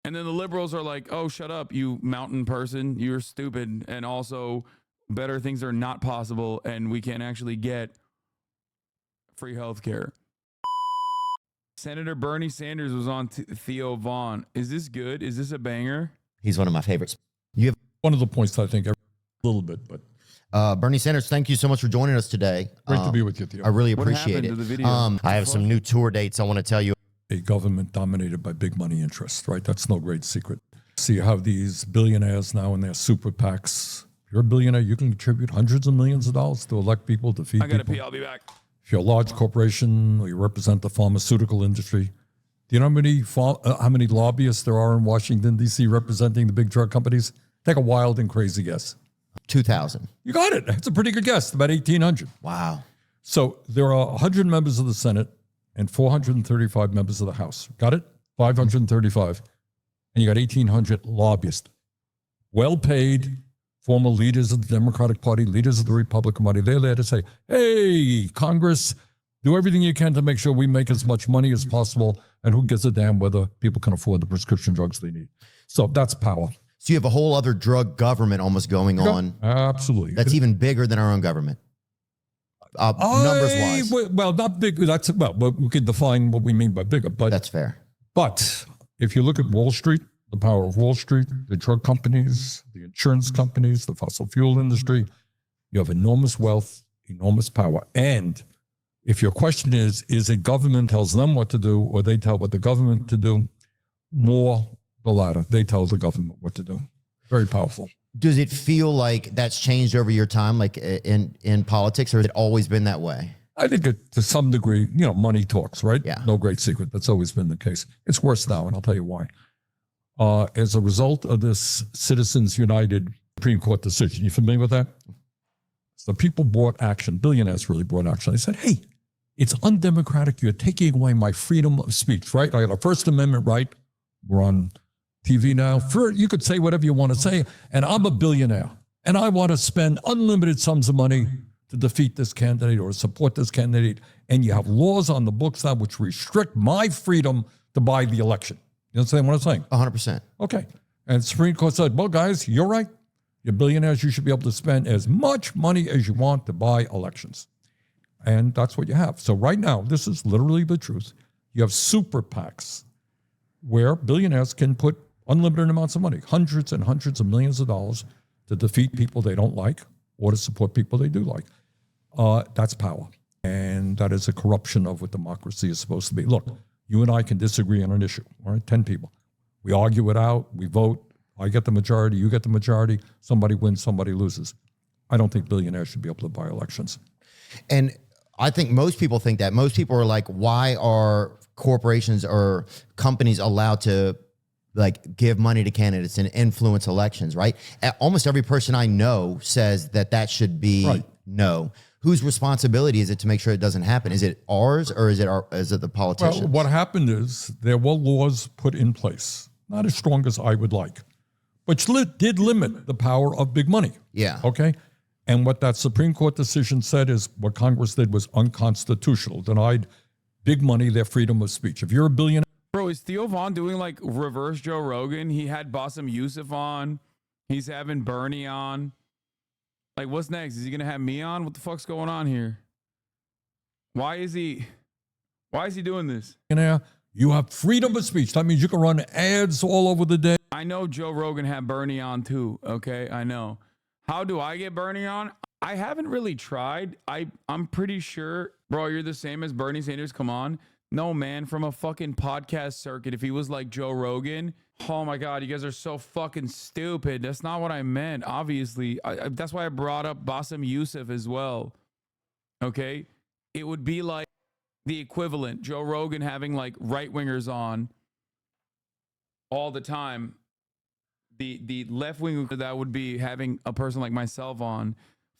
And then the liberals are like, oh, shut up, you mountain person. You're stupid. And also, better things are not possible. And we can't actually get free health care. Senator Bernie Sanders was on Theo Vaughn. Is this good? Is this a banger? He's one of my favorites. You have one of the points I think a little bit, but Bernie Sanders, thank you so much for joining us today. Great to be with you, Theo. I really appreciate it. To the video? I have some new tour dates I want to tell you. A government dominated by big money interests, right? That's no great secret. So you have these billionaires now in their super PACs. If you're a billionaire, you can contribute hundreds of millions of dollars to elect people, to feed I gotta people. pee. I'll be back. If you're a large corporation or you represent the pharmaceutical industry, do you know how many lobbyists there are in Washington, D.C. representing the big drug companies? Take a wild and crazy guess. 2,000. You got it. That's a pretty good guess. About 1,800. Wow. So there are 100 members of the Senate and 435 members of the House. Got it? 535. And you got 1,800 lobbyists. Well-paid, former leaders of the Democratic Party, leaders of the Republican Party. They're there to say, hey, Congress, do everything you can to make sure we make as much money as possible, and who gives a damn whether people can afford the prescription drugs they need. So that's power. So you have a whole other drug government almost going on. Absolutely. That's even bigger than our own government. Numbers-wise. Well, not big. Well, we can define what we mean by bigger. But that's fair. But if you look at Wall Street, the power of Wall Street, the drug companies, the insurance companies, the fossil fuel industry, you have enormous wealth, enormous power. And if your question is it government tells them what to do or they tell what the government to do, more the latter. They tell the government what to do. Very powerful. Does it feel like that's changed over your time, like in politics, or has it always been that way? I think to some degree, money talks, right? Yeah. No great secret. That's always been the case. It's worse now, and I'll tell you why. As a result of this Citizens United Supreme Court decision, you familiar with that? So people brought action. Billionaires really brought action. They said, hey, it's undemocratic. You're taking away my freedom of speech, right? I got a First Amendment right. We're on TV now. You could say whatever you want to say, and I'm a billionaire, and I want to spend unlimited sums of money to defeat this candidate or support this candidate, and you have laws on the books now which restrict my freedom to buy the election. You understand what I'm saying? 100%. Okay. And the Supreme Court said, well, guys, you're right. You're billionaires. You should be able to spend as much money as you want to buy elections. And that's what you have. So right now, this is literally the truth. You have super PACs where billionaires can put unlimited amounts of money, hundreds and hundreds of millions of dollars to defeat people they don't like or to support people they do like. That's power. And that is a corruption of what democracy is supposed to be. Look, you and I can disagree on an issue, all right? 10 people. We argue it out, we vote, I get the majority, you get the majority, somebody wins, somebody loses. I don't think billionaires should be able to buy elections. And I think most people think that. Most people are like, why are corporations or companies allowed to give money to candidates and influence elections, right? Almost every person I know says that should be no. Whose responsibility is it to make sure it doesn't happen? Is it ours or is it the politicians? Well, what happened is there were laws put in place, not as strong as I would like, which did limit the power of big money. Yeah. Okay? And what that Supreme Court decision said is what Congress did was unconstitutional, denied big money their freedom of speech. If you're a billionaire. Bro, is Theo Vaughn doing like reverse Joe Rogan? He had Bassem Youssef on. He's having Bernie on. Like, what's next? Is he going to have me on? What the fuck's going on here? Why is he doing this? You have freedom of speech. That means you can run ads all over the day. I know Joe Rogan had Bernie on too, okay? I know. How do I get Bernie on? I haven't really tried. I'm pretty sure, bro, you're the same as Bernie Sanders. Come on. No, man, from a fucking podcast circuit, if he was like Joe Rogan, oh my God, you guys are so fucking stupid. That's not what I meant, obviously. That's why I brought up Bassem Youssef as well, okay? It would be like the equivalent, Joe Rogan having like right-wingers on all the time. The left-wing that would be having a person like myself on.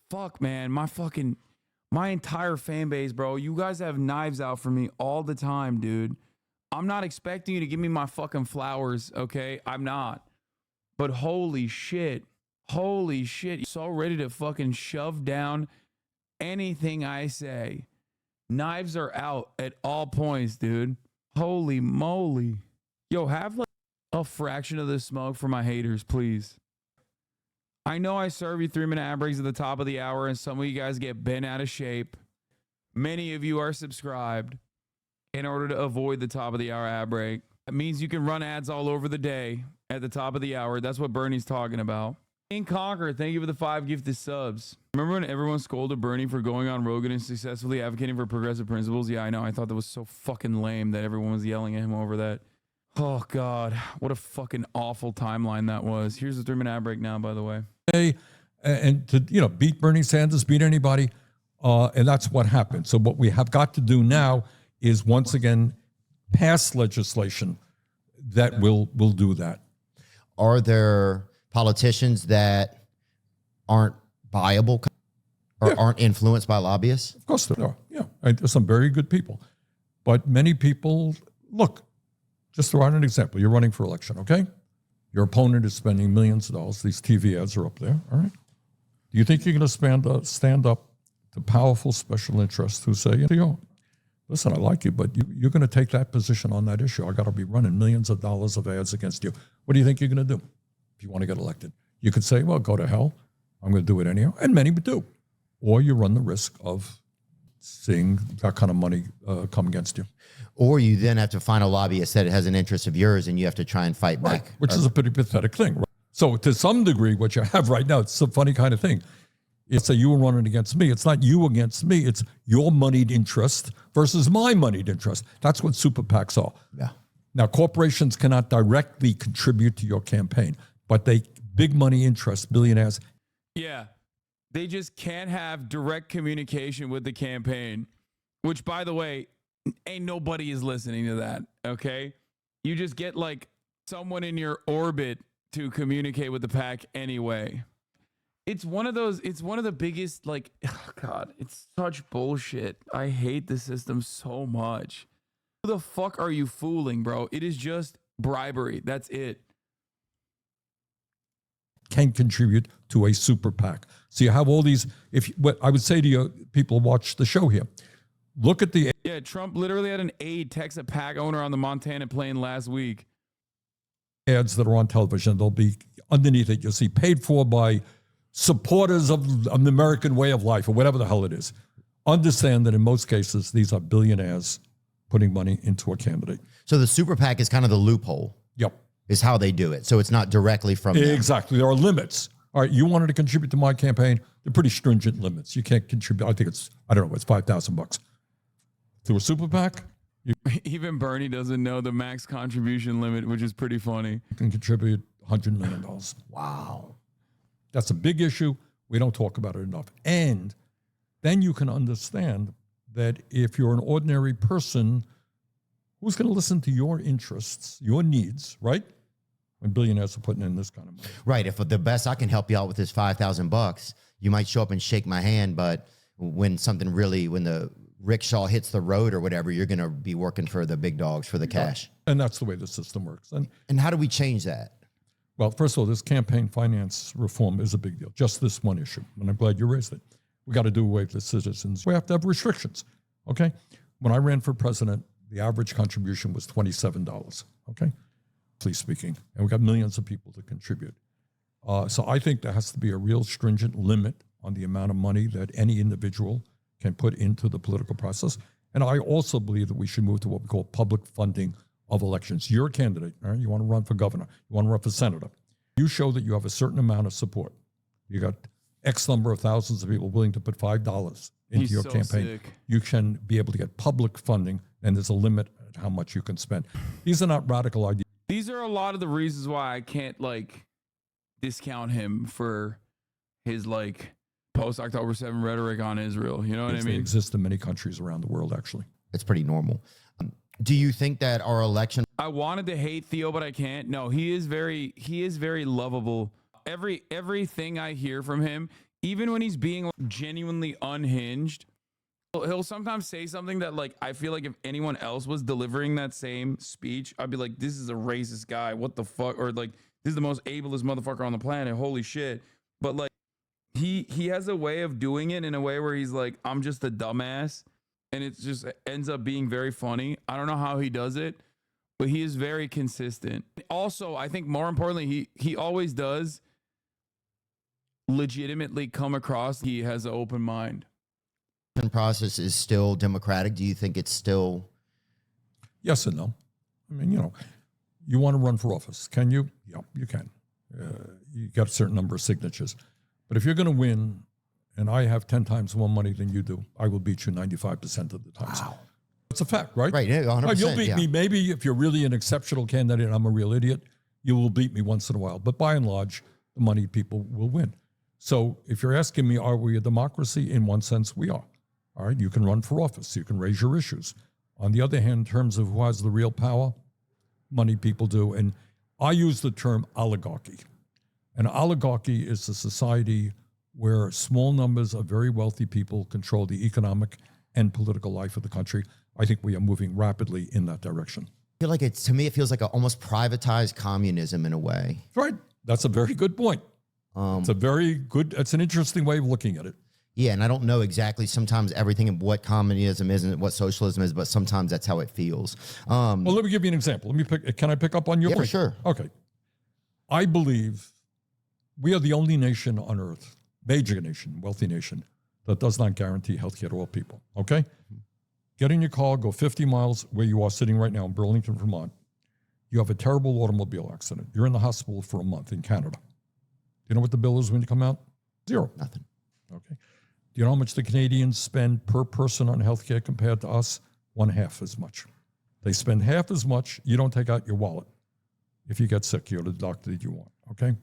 Fuck, man, my entire fan base, bro. You guys have knives out for me all the time, dude. I'm not expecting you to give me my fucking flowers, okay? I'm not. But holy shit. Holy shit. You're so ready to fucking shove down anything I say. Knives are out at all points, dude. Holy moly. Yo, have like a fraction of the smoke for my haters, please. I know I serve you 3-minute ad breaks at the top of the hour, and some of you guys get bent out of shape. Many of you are subscribed in order to avoid the top of the hour ad break. That means you can run ads all over the day at the top of the hour. That's what Bernie's talking about. King Conquer, thank you for the 5 gifted subs. Remember when everyone scolded Bernie for going on Rogan and successfully advocating for progressive principles? Yeah, I know. I thought that was so fucking lame that everyone was yelling at him over that. Oh, God. What a fucking awful timeline that was. Here's the 3-minute ad break now, by the way. And to, beat Bernie Sanders, beat anybody. And that's what happened. So what we have got to do now is once again pass legislation that will do that. Are there politicians that aren't viable or aren't influenced by lobbyists? Of course there are. Yeah, and there's some very good people. But many people, look, just throw out an example. You're running for election, okay? Your opponent is spending millions of dollars. These TV ads are up there, all right? Do you think you're going to stand up to powerful special interests who say, Theo, listen, I like you, but you're going to take that position on that issue. I got to be running millions of dollars of ads against you. What do you think you're going to do if you want to get elected? You could say, well, go to hell. I'm going to do it anyhow. And many would do. Or you run the risk of seeing that kind of money come against you. Or you then have to find a lobbyist that has an interest of yours and you have to try and fight back. Which is a pretty pathetic thing, right? So to some degree, what you have right now, it's a funny kind of thing. It's that you were running against me. It's not you against me. It's your moneyed interest versus my moneyed interest. That's what super PACs are. Yeah. Now, corporations cannot directly contribute to your campaign, but they big money interests, billionaires. Yeah. They just can't have direct communication with the campaign, which, by the way, ain't nobody is listening to that, okay? You just get like someone in your orbit to communicate with the PAC anyway. It's one of the biggest, like, oh God, it's such bullshit. I hate the system so much. Who the fuck are you fooling, bro? It is just bribery. That's it. Can contribute to a super PAC. So you have all these, what I would say to you, people watch the show here, look at the... Yeah, Trump literally had an aide text a PAC owner on the Montana plane last week. Ads that are on television, they'll be underneath it, you'll see paid for by supporters of the American way of life or whatever the hell it is. Understand that in most cases, these are billionaires putting money into a candidate. So the super PAC is kind of the loophole. Yep. Is how they do it. So it's not directly from them. Exactly. There are limits. All right, you wanted to contribute to my campaign. They're pretty stringent limits. You can't contribute. I think it's $5,000. To a super PAC, even Bernie doesn't know the max contribution limit, which is pretty funny. You can contribute $100 million. Wow. That's a big issue. We don't talk about it enough. And then you can understand that if you're an ordinary person, who's going to listen to your interests, your needs, right? When billionaires are putting in this kind of money. Right. If the best I can help you out with is $5,000, you might show up and shake my hand, but when the rickshaw hits the road or whatever, you're going to be working for the big dogs for the cash. And that's the way the system works. And how do we change that? Well, first of all, this campaign finance reform is a big deal. Just this one issue, and I'm glad you raised it. We got to do away with the citizens. We have to have restrictions, okay? When I ran for president, the average contribution was $27, okay? Please speaking. And we got millions of people to contribute. So I think there has to be a real stringent limit on the amount of money that any individual can put into the political process. And I also believe that we should move to what we call public funding of elections. You're a candidate, all right? You want to run for governor. You want to run for senator. You show that you have a certain amount of support. You got X number of thousands of people willing to put $5 into your campaign. Sick. You can be able to get public funding, and there's a limit at how much you can spend. These are not radical ideas. These are a lot of the reasons why I can't discount him for his post-October 7 rhetoric on Israel. You know what I mean? They exist in many countries around the world, actually. It's pretty normal. Do you think that our election... I wanted to hate Theo, but I can't. No, he is very lovable. Everything I hear from him, even when he's being genuinely unhinged, he'll sometimes say something that I feel like if anyone else was delivering that same speech, I'd be like, this is a racist guy. What the fuck? Or this is the most ableist motherfucker on the planet. Holy shit. But he has a way of doing it in a way where he's like, I'm just a dumbass. And it just ends up being very funny. I don't know how he does it. but he is very consistent. Also, I think more importantly, he always does legitimately come across he has an open mind. The process is still democratic. Do you think it's still? Yes and no. I mean, you want to run for office. Can you? Yeah, you can. You got a certain number of signatures. But if you're going to win, and I have 10 times more money than you do, I will beat you 95% of the time. Wow. It's a fact, right? Right, 100%. You'll beat me. Maybe if you're really an exceptional candidate and I'm a real idiot, you will beat me once in a while. But by and large, the money people will win. So if you're asking me, are we a democracy? In one sense, we are. All right, you can run for office. You can raise your issues. On the other hand, in terms of who has the real power, money people do. And I use the term oligarchy. An oligarchy is a society where small numbers of very wealthy people control the economic and political life of the country. I think we are moving rapidly in that direction. I feel like to me, it feels like a almost privatized communism in a way. Right. That's a very good point. It's an interesting way of looking at it. Yeah, and I don't know exactly sometimes everything of what communism is and what socialism is, but sometimes that's how it feels. Well, let me give you an example. Can I pick up on your Yeah, point? for sure. Okay. I believe we are the only nation on earth, major nation, wealthy nation, that does not guarantee health care to all people. Okay? Get in your car, go 50 miles where you are sitting right now in Burlington, Vermont. You have a terrible automobile accident. You're in the hospital for a month in Canada. Do you know what the bill is when you come out? Zero. Nothing. Okay. Do you know how much the Canadians spend per person on healthcare compared to us? 1/2 as much. They spend half as much. You don't take out your wallet. If you get sick, you go to the doctor that you want. Okay.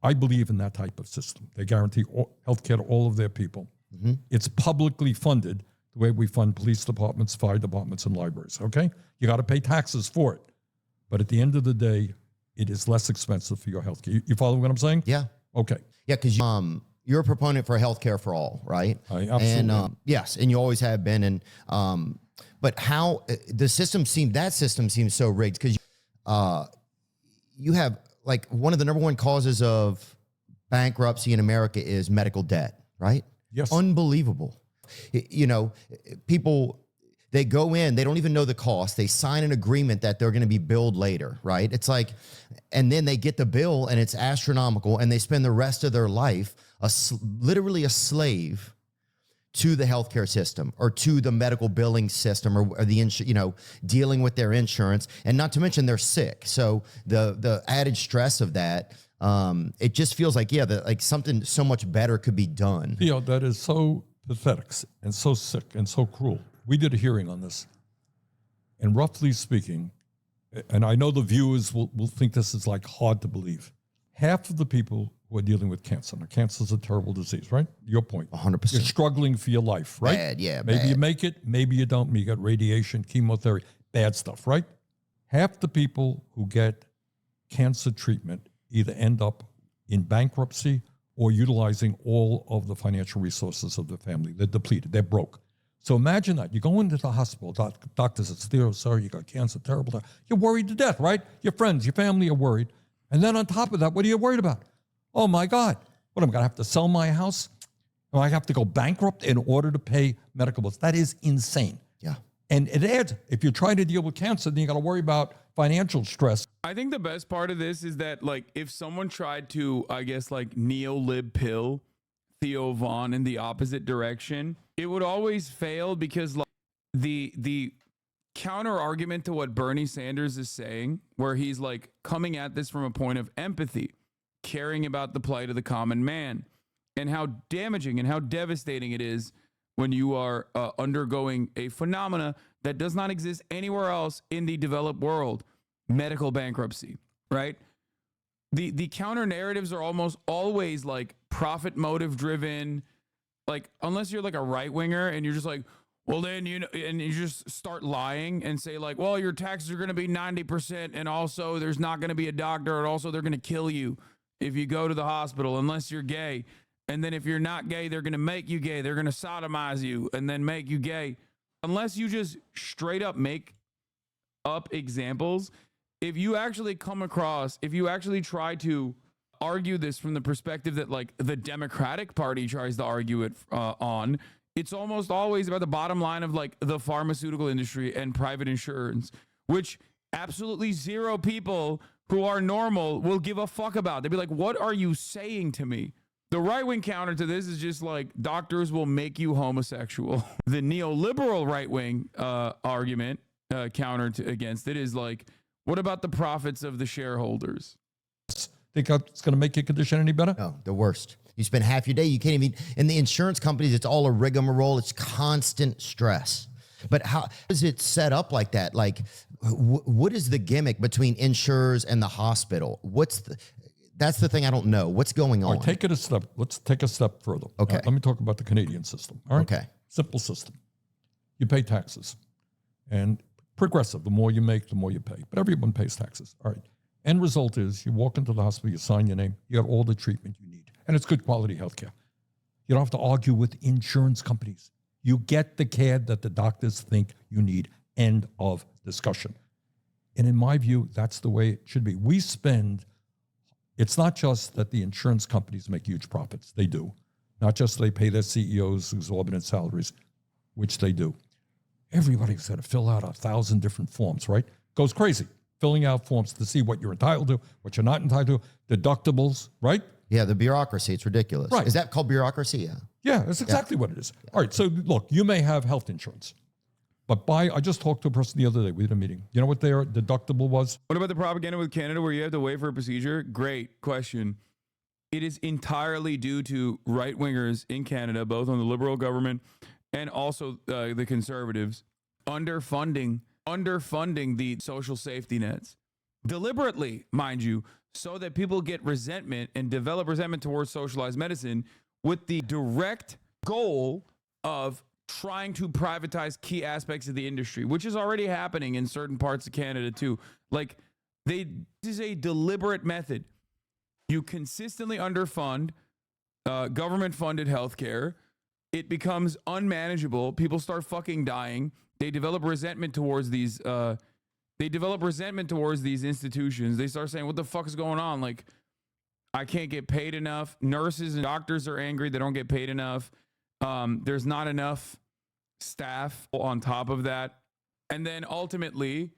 I believe in that type of system. They guarantee healthcare to all of their people. Mm-hmm. It's publicly funded the way we fund police departments, fire departments, and libraries. Okay. You got to pay taxes for it. But at the end of the day, it is less expensive for your healthcare. You follow what I'm saying? Yeah. Okay. Yeah, because you're a proponent for healthcare for all, right? Absolutely. And yes, and you always have been. And but how that system seems so rigged because you have like one of the number one causes of bankruptcy in America is medical debt, right? Yes. Unbelievable. People, they go in, they don't even know the cost. They sign an agreement that they're going to be billed later, right? It's like, and then they get the bill and it's astronomical and they spend the rest of their life literally a slave to the healthcare system or to the medical billing system or the dealing with their insurance, and not to mention they're sick. So the added stress of that, it just feels like like something so much better could be done. Theo, that is so pathetic and so sick and so cruel. We did a hearing on this, and roughly speaking, and I know the viewers will think this is like hard to believe. Half of the people who are dealing with cancer, now cancer is a terrible disease, right? Your point. 100%. You're struggling for your life, right? Bad, yeah, Maybe bad. you make it, maybe you don't. You got radiation, chemotherapy, bad stuff, right? Half the people who get cancer treatment either end up in bankruptcy or utilizing all of the financial resources of the family. They're depleted, they're broke. So imagine that. You go into the hospital, doctor says, Theo, sorry, you got cancer, terrible. You're worried to death, right? Your friends, your family are worried. And then on top of that, what are you worried about? Oh my God, what am I going to have to sell my house? Or I have to go bankrupt in order to pay medical bills? That is insane. Yeah. And it adds, if you're trying to deal with cancer, then you got to worry about financial stress. I think the best part of this is that, like, if someone tried to, I guess, like, neo-lib pill Theo Von in the opposite direction, it would always fail because, like, the counter argument to what Bernie Sanders is saying, where he's like coming at this from a point of empathy, caring about the plight of the common man, and how damaging and how devastating it is when you are undergoing a phenomena that does not exist anywhere else in the developed world, medical bankruptcy, right? The counter narratives are almost always like profit motive driven, like unless you're like a right winger and you're just like, well, then, and you just start lying and say like, well, your taxes are going to be 90%. And also there's not going to be a doctor. And also they're going to kill you if you go to the hospital, unless you're gay. And then if you're not gay, they're going to make you gay. They're going to sodomize you and then make you gay. Unless you just straight up make up examples. If you actually try to argue this from the perspective that like the Democratic Party tries to argue it on, it's almost always about the bottom line of like the pharmaceutical industry and private insurance, which absolutely zero people who are normal will give a fuck about. They'd be like, what are you saying to me? The right-wing counter to this is just like, doctors will make you homosexual. The neoliberal right-wing argument against it is like, what about the profits of the shareholders? Think it's going to make your condition any better? No, the worst. You spend half your day, you can't even, in the insurance companies, it's all a rigmarole. It's constant stress. But how is it set up like that? Like, what is the gimmick between insurers and the hospital? That's the thing I don't know. What's going on? All right, take it a step. Let's take a step further. Okay. Let me talk about the Canadian system. All right. Okay. Simple system. You pay taxes, and progressive. The more you make, the more you pay. But everyone pays taxes. All right. End result is you walk into the hospital, you sign your name, you got all the treatment you need, and it's good quality healthcare. You don't have to argue with insurance companies. You get the care that the doctors think you need. End of discussion. And in my view, that's the way it should be. It's not just that the insurance companies make huge profits. They do. Not just they pay their CEOs exorbitant salaries, which they do. Everybody's got to fill out 1,000 different forms, right? Goes crazy. Filling out forms to see what you're entitled to, what you're not entitled to, deductibles, right? Yeah, the bureaucracy, it's ridiculous. Right. Is that called bureaucracy? Yeah. Yeah, that's exactly what it is. All right, so look, you may have health insurance, but I just talked to a person the other day. We had a meeting. You know what their deductible was? What about the propaganda with Canada where you have to wait for a procedure? Great question. It is entirely due to right-wingers in Canada, both on the Liberal government and also the Conservatives, underfunding the social safety nets. Deliberately, mind you, so that people get resentment and develop resentment towards socialized medicine with the direct goal of trying to privatize key aspects of the industry, which is already happening in certain parts of Canada too. Like, this is a deliberate method. You consistently underfund government-funded healthcare. It becomes unmanageable. People start fucking dying. They develop resentment towards these. Institutions. They start saying, "What the fuck is going on? Like, I can't get paid enough. Nurses and doctors are angry. They don't get paid enough. There's not enough staff on top of that. And then ultimately,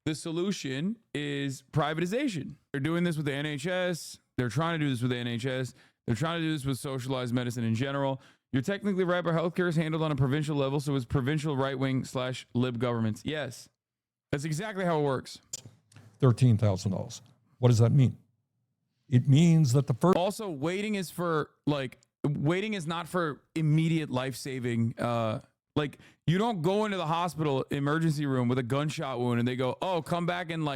the solution is privatization. They're doing this with the NHS. They're trying to do this with the NHS. They're trying to do this with socialized medicine in general. You're technically right, but healthcare is handled on a provincial level, so it's provincial right-wing / lib governments. Yes, that's exactly how it works. $13,000. What does that mean? It means that the first... Also, waiting is not for immediate life-saving. Like, you don't go into the hospital emergency room with a gunshot wound and they go, "Oh, come back in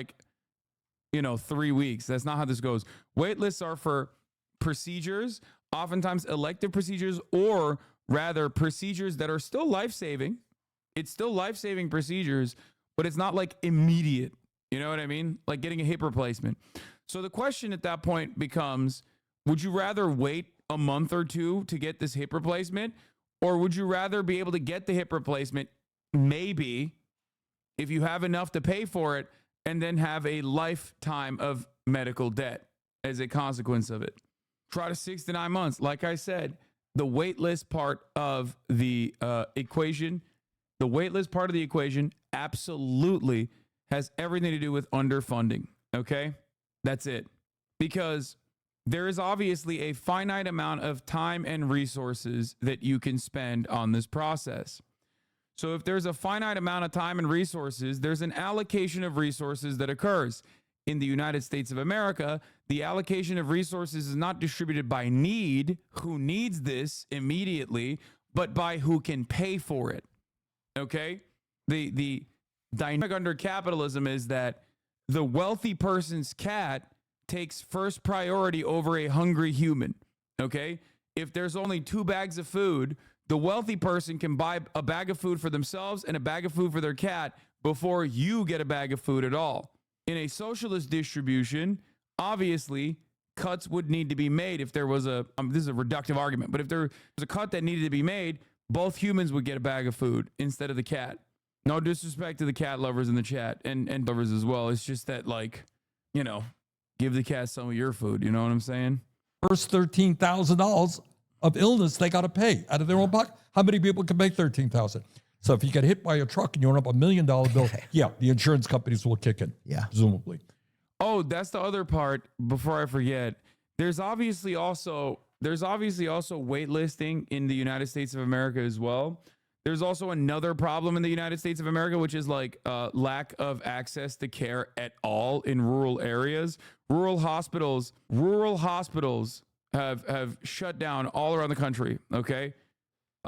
3 weeks." That's not how this goes. Wait lists are for procedures, oftentimes elective procedures, or rather procedures that are still life-saving. It's still life-saving procedures, but it's not like immediate. You know what I mean? Like getting a hip replacement. So the question at that point becomes, would you rather wait a month or two to get this hip replacement? Or would you rather be able to get the hip replacement, maybe, if you have enough to pay for it, and then have a lifetime of medical debt as a consequence of it? Try to 6 to 9 months. Like I said, the wait list part of the equation, absolutely has everything to do with underfunding. Okay? That's it. Because there is obviously a finite amount of time and resources that you can spend on this process. So if there's a finite amount of time and resources, there's an allocation of resources that occurs. In the United States of America, the allocation of resources is not distributed by need, who needs this immediately, but by who can pay for it. Okay? The dynamic under capitalism is that the wealthy person's cat takes first priority over a hungry human. Okay? If there's only 2 bags of food, the wealthy person can buy a bag of food for themselves and a bag of food for their cat before you get a bag of food at all. In a socialist distribution, obviously, cuts would need to be made if there was this is a reductive argument, but if there was a cut that needed to be made, both humans would get a bag of food instead of the cat. No disrespect to the cat lovers in the chat and lovers as well. It's just that, give the cat some of your food. You know what I'm saying? First $13,000 of illness they got to pay out of their own pocket. How many people can make $13,000? So if you get hit by a truck and you're up $1 million bill, yeah, the insurance companies will kick in. Yeah. Presumably. Oh, that's the other part. Before I forget, there's obviously also waitlisting in the United States of America as well. There's also another problem in the United States of America, which is like lack of access to care at all in rural areas. Rural hospitals have shut down all around the country. Okay.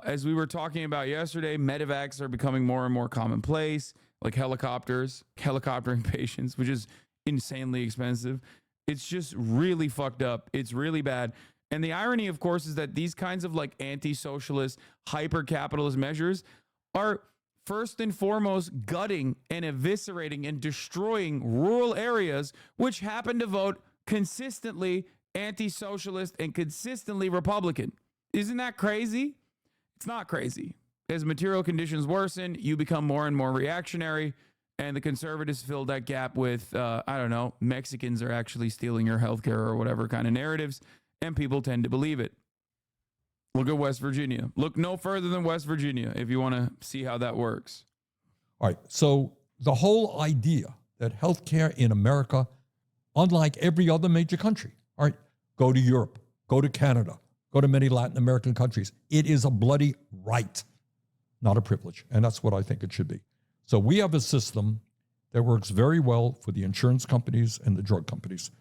As we were talking about yesterday, medevacs are becoming more and more commonplace, like helicoptering patients, which is insanely expensive. It's just really fucked up. It's really bad. And the irony, of course, is that these kinds of like anti-socialist, hyper-capitalist measures are first and foremost gutting and eviscerating and destroying rural areas, which happen to vote consistently anti-socialist and consistently Republican. Isn't that crazy? It's not crazy. As material conditions worsen, you become more and more reactionary, and the conservatives fill that gap with, I don't know, Mexicans are actually stealing your healthcare or whatever kind of narratives, and people tend to believe it. Look at West Virginia. Look no further than West Virginia if you want to see how that works. All right. So the whole idea that healthcare in America, unlike every other major country, all right, go to Europe, go to Canada, go to many Latin American countries. It is a bloody right, not a privilege. And that's what I think it should be. So we have a system that works very well for the insurance companies and the drug companies.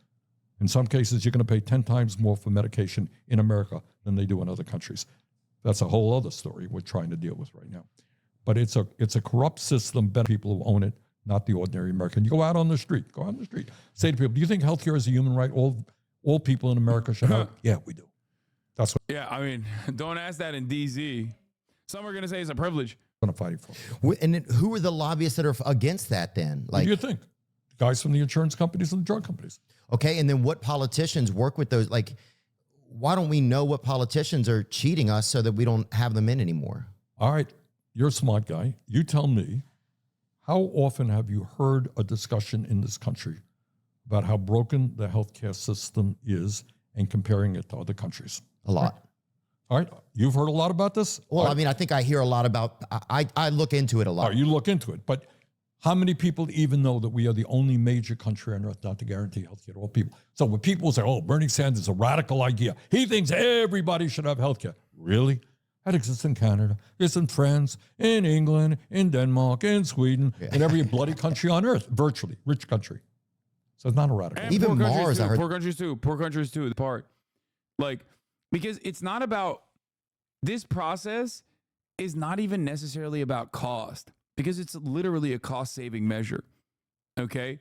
In some cases, you're going to pay 10 times more for medication in America than they do in other countries. That's a whole other story we're trying to deal with right now. But it's a corrupt system, better people who own it, not the ordinary American. You go out on the street, say to people, do you think healthcare is a human right? All people in America should have it. Yeah, we do. That's what Yeah, I mean, don't ask that in DZ. Some are going to say it's a privilege. I'm going to fight for. And then who are the lobbyists that are against that then? What do you think? Guys from the insurance companies and the drug companies. Okay, and then what politicians work with those? Like, why don't we know what politicians are cheating us so that we don't have them in anymore? All right, you're a smart guy. You tell me, how often have you heard a discussion in this country about how broken the healthcare system is and comparing it to other countries? A lot. All right, you've heard a lot about this? Well, I mean, I think I hear a lot about, I look into it a lot. All right, you look into it, but how many people even know that we are the only major country on earth not to guarantee healthcare to all people? So when people say, oh, Bernie Sanders is a radical idea, he thinks everybody should have healthcare. Really? That exists in Canada, it's in France, in England, in Denmark, in Sweden, in every bloody country on earth, virtually, rich country. So it's not a radical. And even poor Mars, I heard. Poor countries too, the part. Like, because it's not about, this process is not even necessarily about cost, because it's literally a cost-saving measure, okay?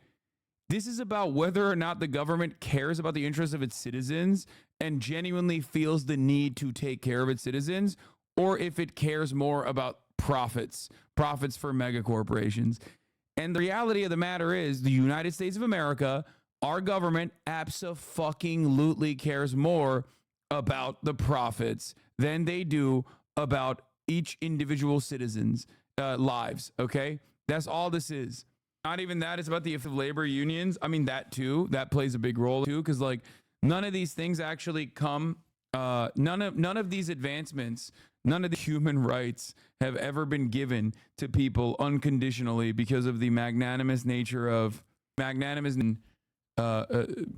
This is about whether or not the government cares about the interests of its citizens and genuinely feels the need to take care of its citizens, or if it cares more about profits for mega corporations. And the reality of the matter is, the United States of America, our government abso-fucking-lutely cares more about the profits than they do about each individual citizen's lives, okay? That's all this is. Not even that, it's about the labor unions. I mean, that too, that plays a big role too, because like none of these things actually come, none of these advancements, none of the human rights have ever been given to people unconditionally because of the magnanimous nature of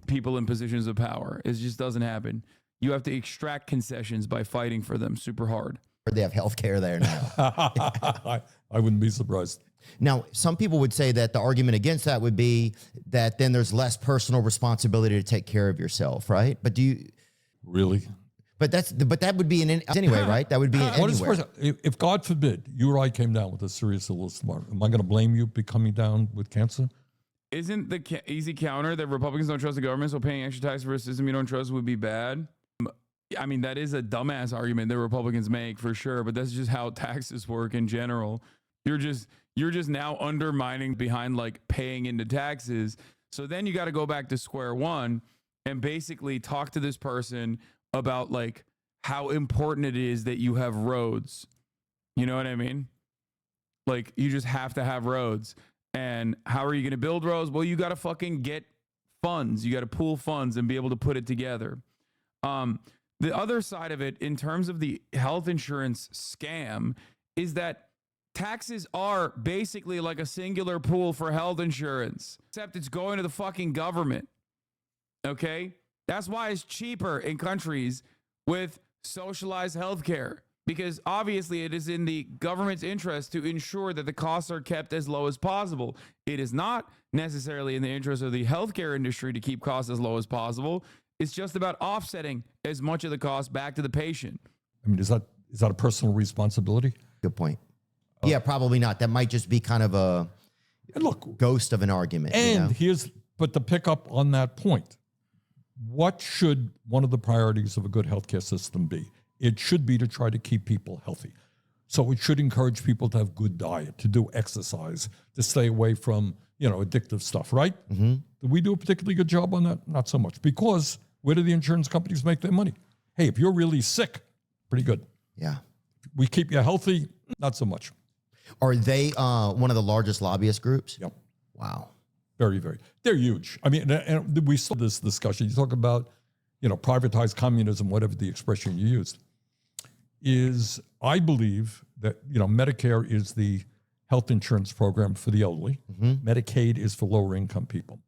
people in positions of power. It just doesn't happen. You have to extract concessions by fighting for them super hard. They have health care there now. I wouldn't be surprised. Now, some people would say that the argument against that would be that then there's less personal responsibility to take care of yourself, right? But do you really? But that would be anyway, right? That would be anywhere. If God forbid you or I came down with a serious illness tomorrow, am I going to blame you for coming down with cancer? Isn't the easy counter that Republicans don't trust the government, so paying extra tax for a system you don't trust would be bad? I mean, that is a dumbass argument that Republicans make for sure, but that's just how taxes work in general. You're just now undermining behind like paying into taxes. So then you got to go back to square one and basically talk to this person about like how important it is that you have roads. You know what I mean? Like you just have to have roads. And how are you going to build roads? Well, you got to fucking get funds. You got to pool funds and be able to put it together. The other side of it, in terms of the health insurance scam, is that Taxes are basically like a singular pool for health insurance, except it's going to the fucking government. Okay? That's why it's cheaper in countries with socialized healthcare, because obviously it is in the government's interest to ensure that the costs are kept as low as possible. It is not necessarily in the interest of the healthcare industry to keep costs as low as possible. It's just about offsetting as much of the cost back to the patient. I mean, is that a personal responsibility? Good point. Yeah, probably not. That might just be kind of a ghost of an argument. And but to pick up on that point, what should one of the priorities of a good healthcare system be? It should be to try to keep people healthy. So it should encourage people to have good diet, to do exercise, to stay away from, addictive stuff, right? Mm-hmm. Do we do a particularly good job on that? Not so much. Because where do the insurance companies make their money? Hey, if you're really sick, pretty good. Yeah. We keep you healthy, not so much. Are they one of the largest lobbyist groups? Yep. Wow. Very, very. They're huge. I mean, and we saw this discussion. You talk about, privatized communism, whatever the expression you used, I believe that, Medicare is the health insurance program for the elderly. Mm-hmm. Medicaid is for lower income people.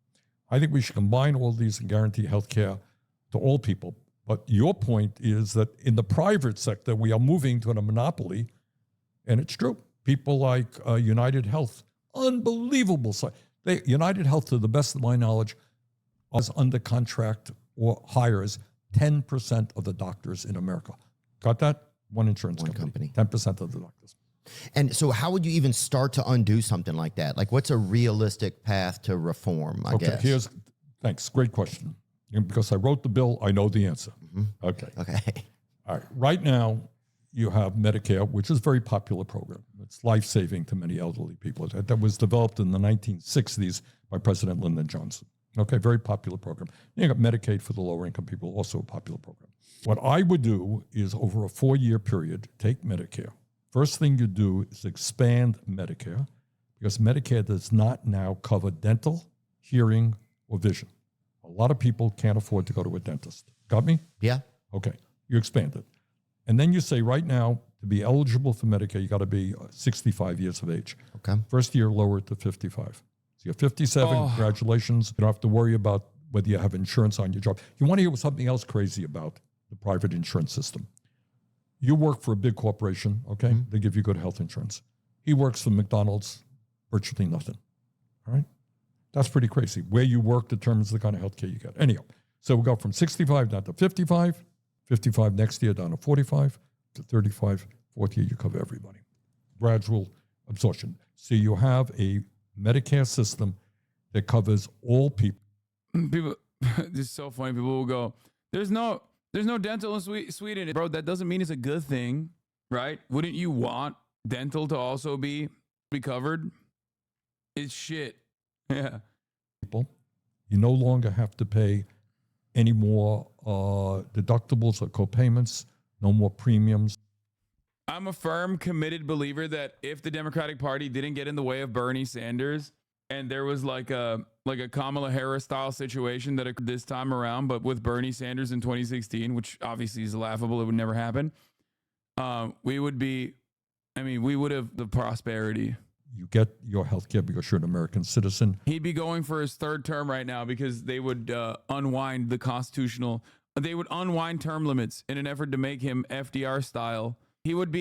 I think we should combine all these and guarantee health care to all people. But your point is that in the private sector, we are moving to a monopoly, and it's true. People like United Health, unbelievable. United Health, to the best of my knowledge, is under contract or hires 10% of the doctors in America. Got that? One insurance company. 10% of the doctors. And so how would you even start to undo something like that? Like, what's a realistic path to reform, I guess? Thanks. Great question. And because I wrote the bill, I know the answer. Mm-hmm. Okay. All right. Right now, you have Medicare, which is a very popular program. It's life-saving to many elderly people. That was developed in the 1960s by President Lyndon Johnson. Okay, very popular program. You got Medicaid for the lower-income people, also a popular program. What I would do is, over a 4-year period, take Medicare. First thing you do is expand Medicare, because Medicare does not now cover dental, hearing, or vision. A lot of people can't afford to go to a dentist. Got me? Yeah. Okay, you expand it. And then you say, right now, to be eligible for Medicare, you got to be 65 years of age. Okay. First year, lower it to 55. So you're 57, congratulations. You don't have to worry about whether you have insurance on your job. You want to hear something else crazy about the private insurance system. You work for a big corporation, okay? Mm-hmm. They give you good health insurance. He works for McDonald's, virtually nothing, all right? That's pretty crazy. Where you work determines the kind of health care you get. Anyhow, so we go from 65 down to 55, 55 next year down to 45, to 35, fourth year you cover everybody. Gradual absorption. So you have a Medicare system that covers all people. People, this is so funny. People will go, there's no dental in Sweden. Bro, that doesn't mean it's a good thing, right? Wouldn't you want dental to also be covered? It's shit. Yeah. People, you no longer have to pay any more deductibles or co-payments, no more premiums. I'm a firm, committed believer that if the Democratic Party didn't get in the way of Bernie Sanders, and there was like a Kamala Harris style situation that occurred this time around, but with Bernie Sanders in 2016, which obviously is laughable, it would never happen. We would have the prosperity. You get your health care because you're an American citizen. He'd be going for his third term right now because they would unwind they would unwind term limits in an effort to make him FDR style. He would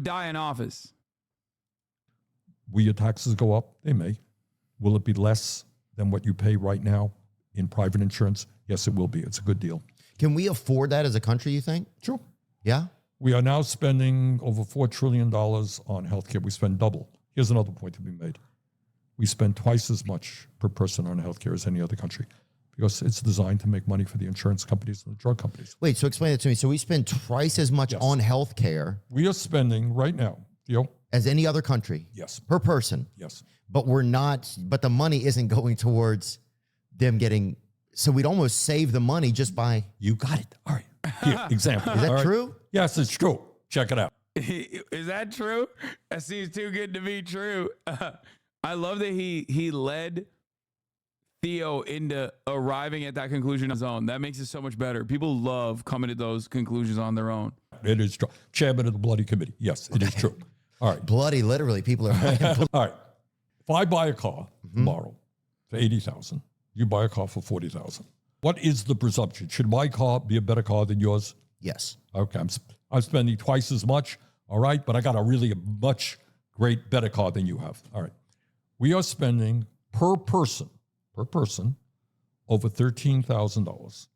die in office. Will your taxes go up? They may. Will it be less than what you pay right now in private insurance? Yes, it will be. It's a good deal. Can we afford that as a country, you think? Sure. Yeah? We are now spending over $4 trillion on healthcare. We spend double. Here's another point to be made. We spend twice as much per person on healthcare as any other country because it's designed to make money for the insurance companies and the drug companies. Wait, so explain that to me. So we spend twice as much on healthcare. We are spending right now, Theo, as any other country. Yes. Per person. Yes. But the money isn't going towards them getting, so we'd almost save the money just by. You got it. All right. Here, example. Is that true? Yes, it's true. Check it out. Is that true? That seems too good to be true. I love that he led Theo into arriving at that conclusion on his own. That makes it so much better. People love coming to those conclusions on their own. It is true. Chairman of the bloody committee. Yes, it is true. All right. Bloody, literally, people are buying All right. If I buy a car tomorrow for 80,000, you buy a car for 40,000. What is the presumption? Should my car be a better car than yours? Yes. Okay. I'm spending twice as much. All right. But I got a much better car than you have. All right. We are spending per person, over $13,000. All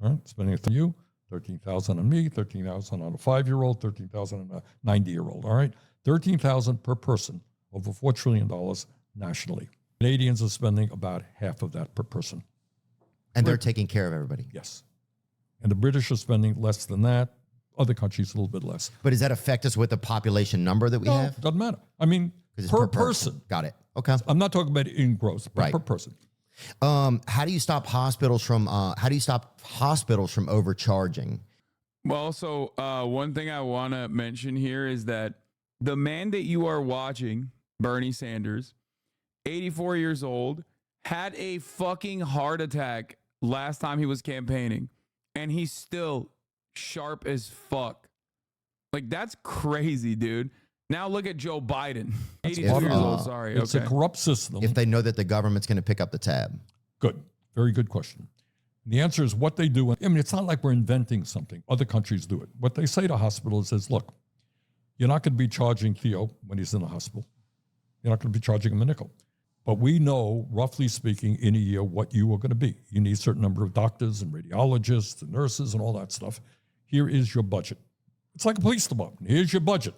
right. Spending it on you, 13,000 on me, 13,000 on a 5-year-old, 13,000 on a 90-year-old. All right. 13,000 per person, over $4 trillion nationally. Canadians are spending about half of that per person. And they're taking care of everybody. Yes. And the British are spending less than that. Other countries a little bit less. But does that affect us with the population number that we have? Doesn't matter. I mean, per person. Got it. Okay. I'm not talking about in gross, but per person. How do you stop hospitals from overcharging? Well, so one thing I want to mention here is that the man that you are watching, Bernie Sanders, 84 years old, had a fucking heart attack last time he was campaigning, and he's still sharp as fuck. Like, that's crazy, dude. Now look at Joe Biden, 82 years old. Sorry, it's a corrupt system. If they know that the government's going to pick up the tab. Good, very good question. The answer is what they do. I mean, it's not like we're inventing something. Other countries do it. What they say to hospitals is, look, you're not going to be charging Theo when he's in the hospital. You're not going to be charging him a nickel. But we know, roughly speaking, in a year what you are going to be. You need a certain number of doctors and radiologists and nurses and all that stuff. Here is your budget. It's like a police department. Here's your budget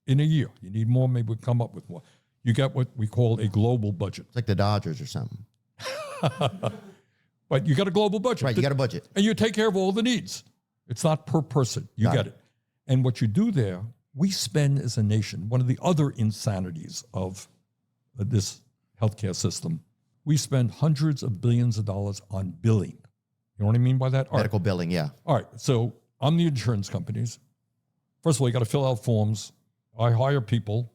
in a year. You need more, maybe we'll come up with more. You get what we call a global budget. It's like the Dodgers or something. But you got a global budget. Right, you got a budget. And you take care of all the needs. It's not per person. You get it. And what you do there, we spend as a nation, one of the other insanities of this healthcare system, we spend hundreds of billions of dollars on billing. You know what I mean by that? Medical billing, yeah. All right. So I'm the insurance companies. First of all, you got to fill out forms. I hire people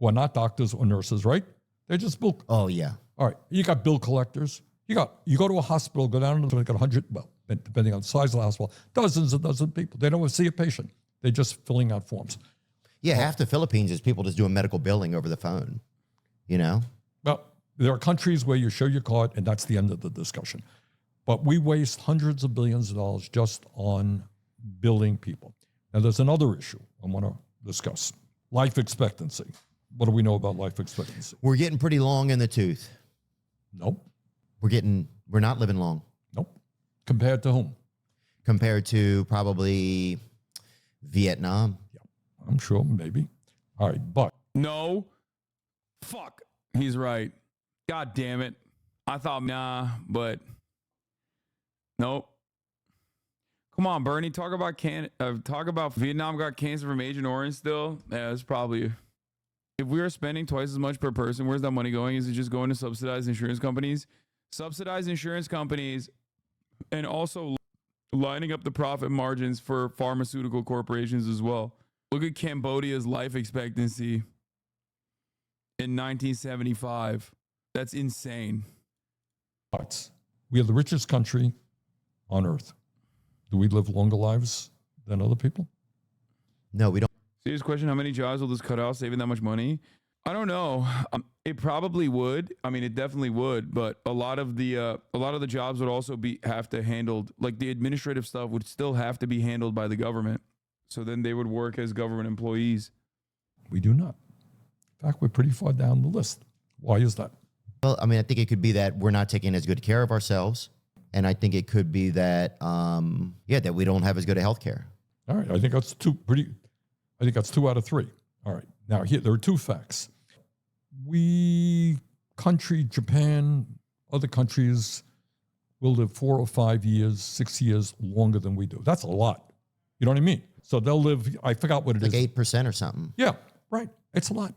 who are not doctors or nurses, right? They just bill. Oh, yeah. All right. You got bill collectors. You go to a hospital, go down and they got 100, well, depending on the size of the hospital, dozens and dozens of people. They don't see a patient. They're just filling out forms. Yeah, half the Philippines is people just doing medical billing over the phone, you know? Well, there are countries where you show your card and that's the end of the discussion. But we waste hundreds of billions of dollars just on billing people. Now, there's another issue I want to discuss. Life expectancy. What do we know about life expectancy? We're getting pretty long in the tooth. Nope. We're not living long. Nope. Compared to whom? Compared to probably Vietnam. Yeah, I'm sure, maybe. All right, but. No. Fuck. He's right. God damn it. I thought, nah, but nope. Come on, Bernie. Talk about Vietnam got cancer from Agent Orange still. Yeah, it's probably. If we were spending twice as much per person, where's that money going? Is it just going to subsidized insurance companies? Subsidized insurance companies, and also lining up the profit margins for pharmaceutical corporations as well. Look at Cambodia's life expectancy in 1975. That's insane. But we are the richest country on earth. Do we live longer lives than other people? No, we don't. Serious question, how many jobs will this cut out, saving that much money? I don't know. It probably would. I mean, it definitely would. But a lot of the jobs would also have to handled, like the administrative stuff would still have to be handled by the government. So then they would work as government employees. We do not. In fact, we're pretty far down the list. Why is that? Well, I mean, I think it could be that we're not taking as good care of ourselves. And I think it could be that, that we don't have as good a health care. All right. I think that's two out of three. All right. Now, here, there are two facts. Japan, other countries will live 4 or 5 years, 6 years longer than we do. That's a lot. You know what I mean? So they'll live, I forgot what it is. Like 8% or something. Yeah, right. It's a lot.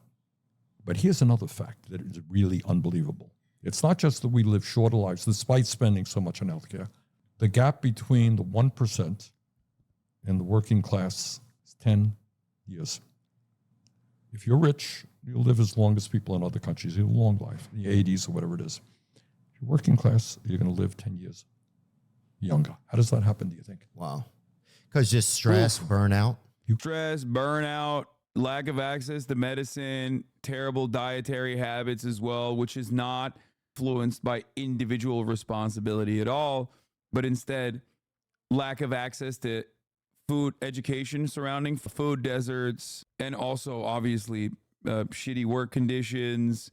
But here's another fact that is really unbelievable. It's not just that we live shorter lives despite spending so much on healthcare. The gap between the 1% and the working class is 10 years. If you're rich, you'll live as long as people in other countries. You have a long life, in the 80s or whatever it is. If you're working class, you're going to live 10 years younger. How does that happen, do you think? Wow. Because just stress, burnout. Stress, burnout, lack of access to medicine, terrible dietary habits as well, which is not influenced by individual responsibility at all, but instead lack of access to food education surrounding food deserts, and also obviously shitty work conditions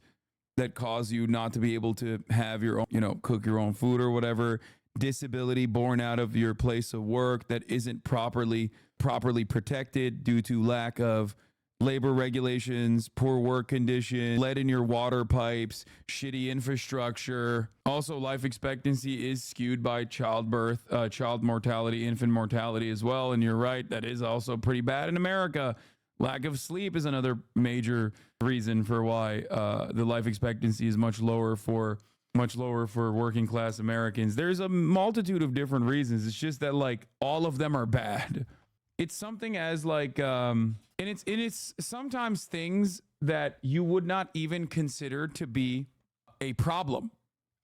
that cause you not to be able to have your own, cook your own food or whatever. Disability born out of your place of work that isn't properly protected due to lack of labor regulations, poor work conditions, lead in your water pipes, shitty infrastructure. Also, life expectancy is skewed by childbirth, child mortality, infant mortality as well. And you're right, that is also pretty bad in America. Lack of sleep is another major reason for why the life expectancy is much lower for working class Americans. There's a multitude of different reasons. It's just that like all of them are bad. It's something as like and it's sometimes things that you would not even consider to be a problem.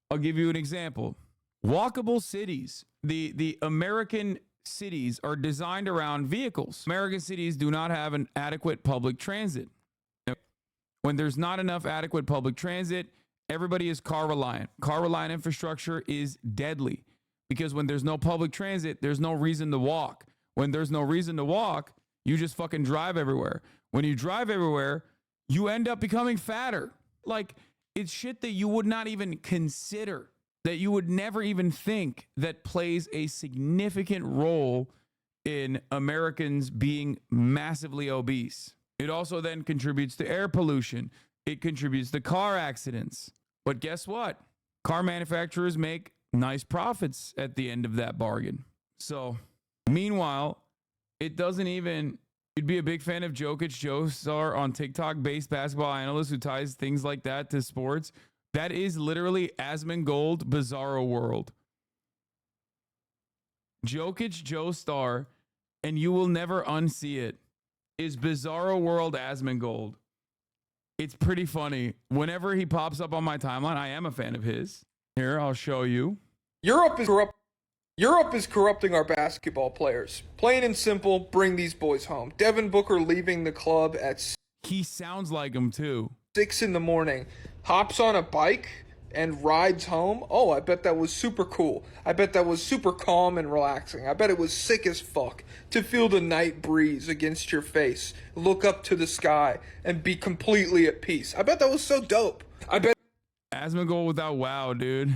I'll give you an example. Walkable cities. The American cities are designed around vehicles. American cities do not have an adequate public transit. When there's not enough adequate public transit, everybody is car reliant. Car reliant infrastructure is deadly because when there's no public transit, there's no reason to walk. When there's no reason to walk, you just fucking drive everywhere. When you drive everywhere, you end up becoming fatter. Like, it's shit that you would not even consider, that you would never even think that plays a significant role in Americans being massively obese. It also then contributes to air pollution. It contributes to car accidents. But guess what? Car manufacturers make nice profits at the end of that bargain. So, meanwhile, it doesn't even, you'd be a big fan of Jokic Joestar on TikTok, based basketball analyst who ties things like that to sports. That is literally Asmongold Bizarro World. Jokic Joestar, and you will never unsee it, is Bizarro World Asmongold. It's pretty funny. Whenever he pops up on my timeline, I am a fan of his. Here, I'll show you. Europe is corrupting our basketball players. Plain and simple, bring these boys home. Devin Booker leaving the club at He sounds like him too. 6 in the morning, hops on a bike and rides home. Oh, I bet that was super cool. I bet that was super calm and relaxing. I bet it was sick as fuck to feel the night breeze against your face, look up to the sky, and be completely at peace. I bet that was so dope. I bet Asmongold without wow, dude.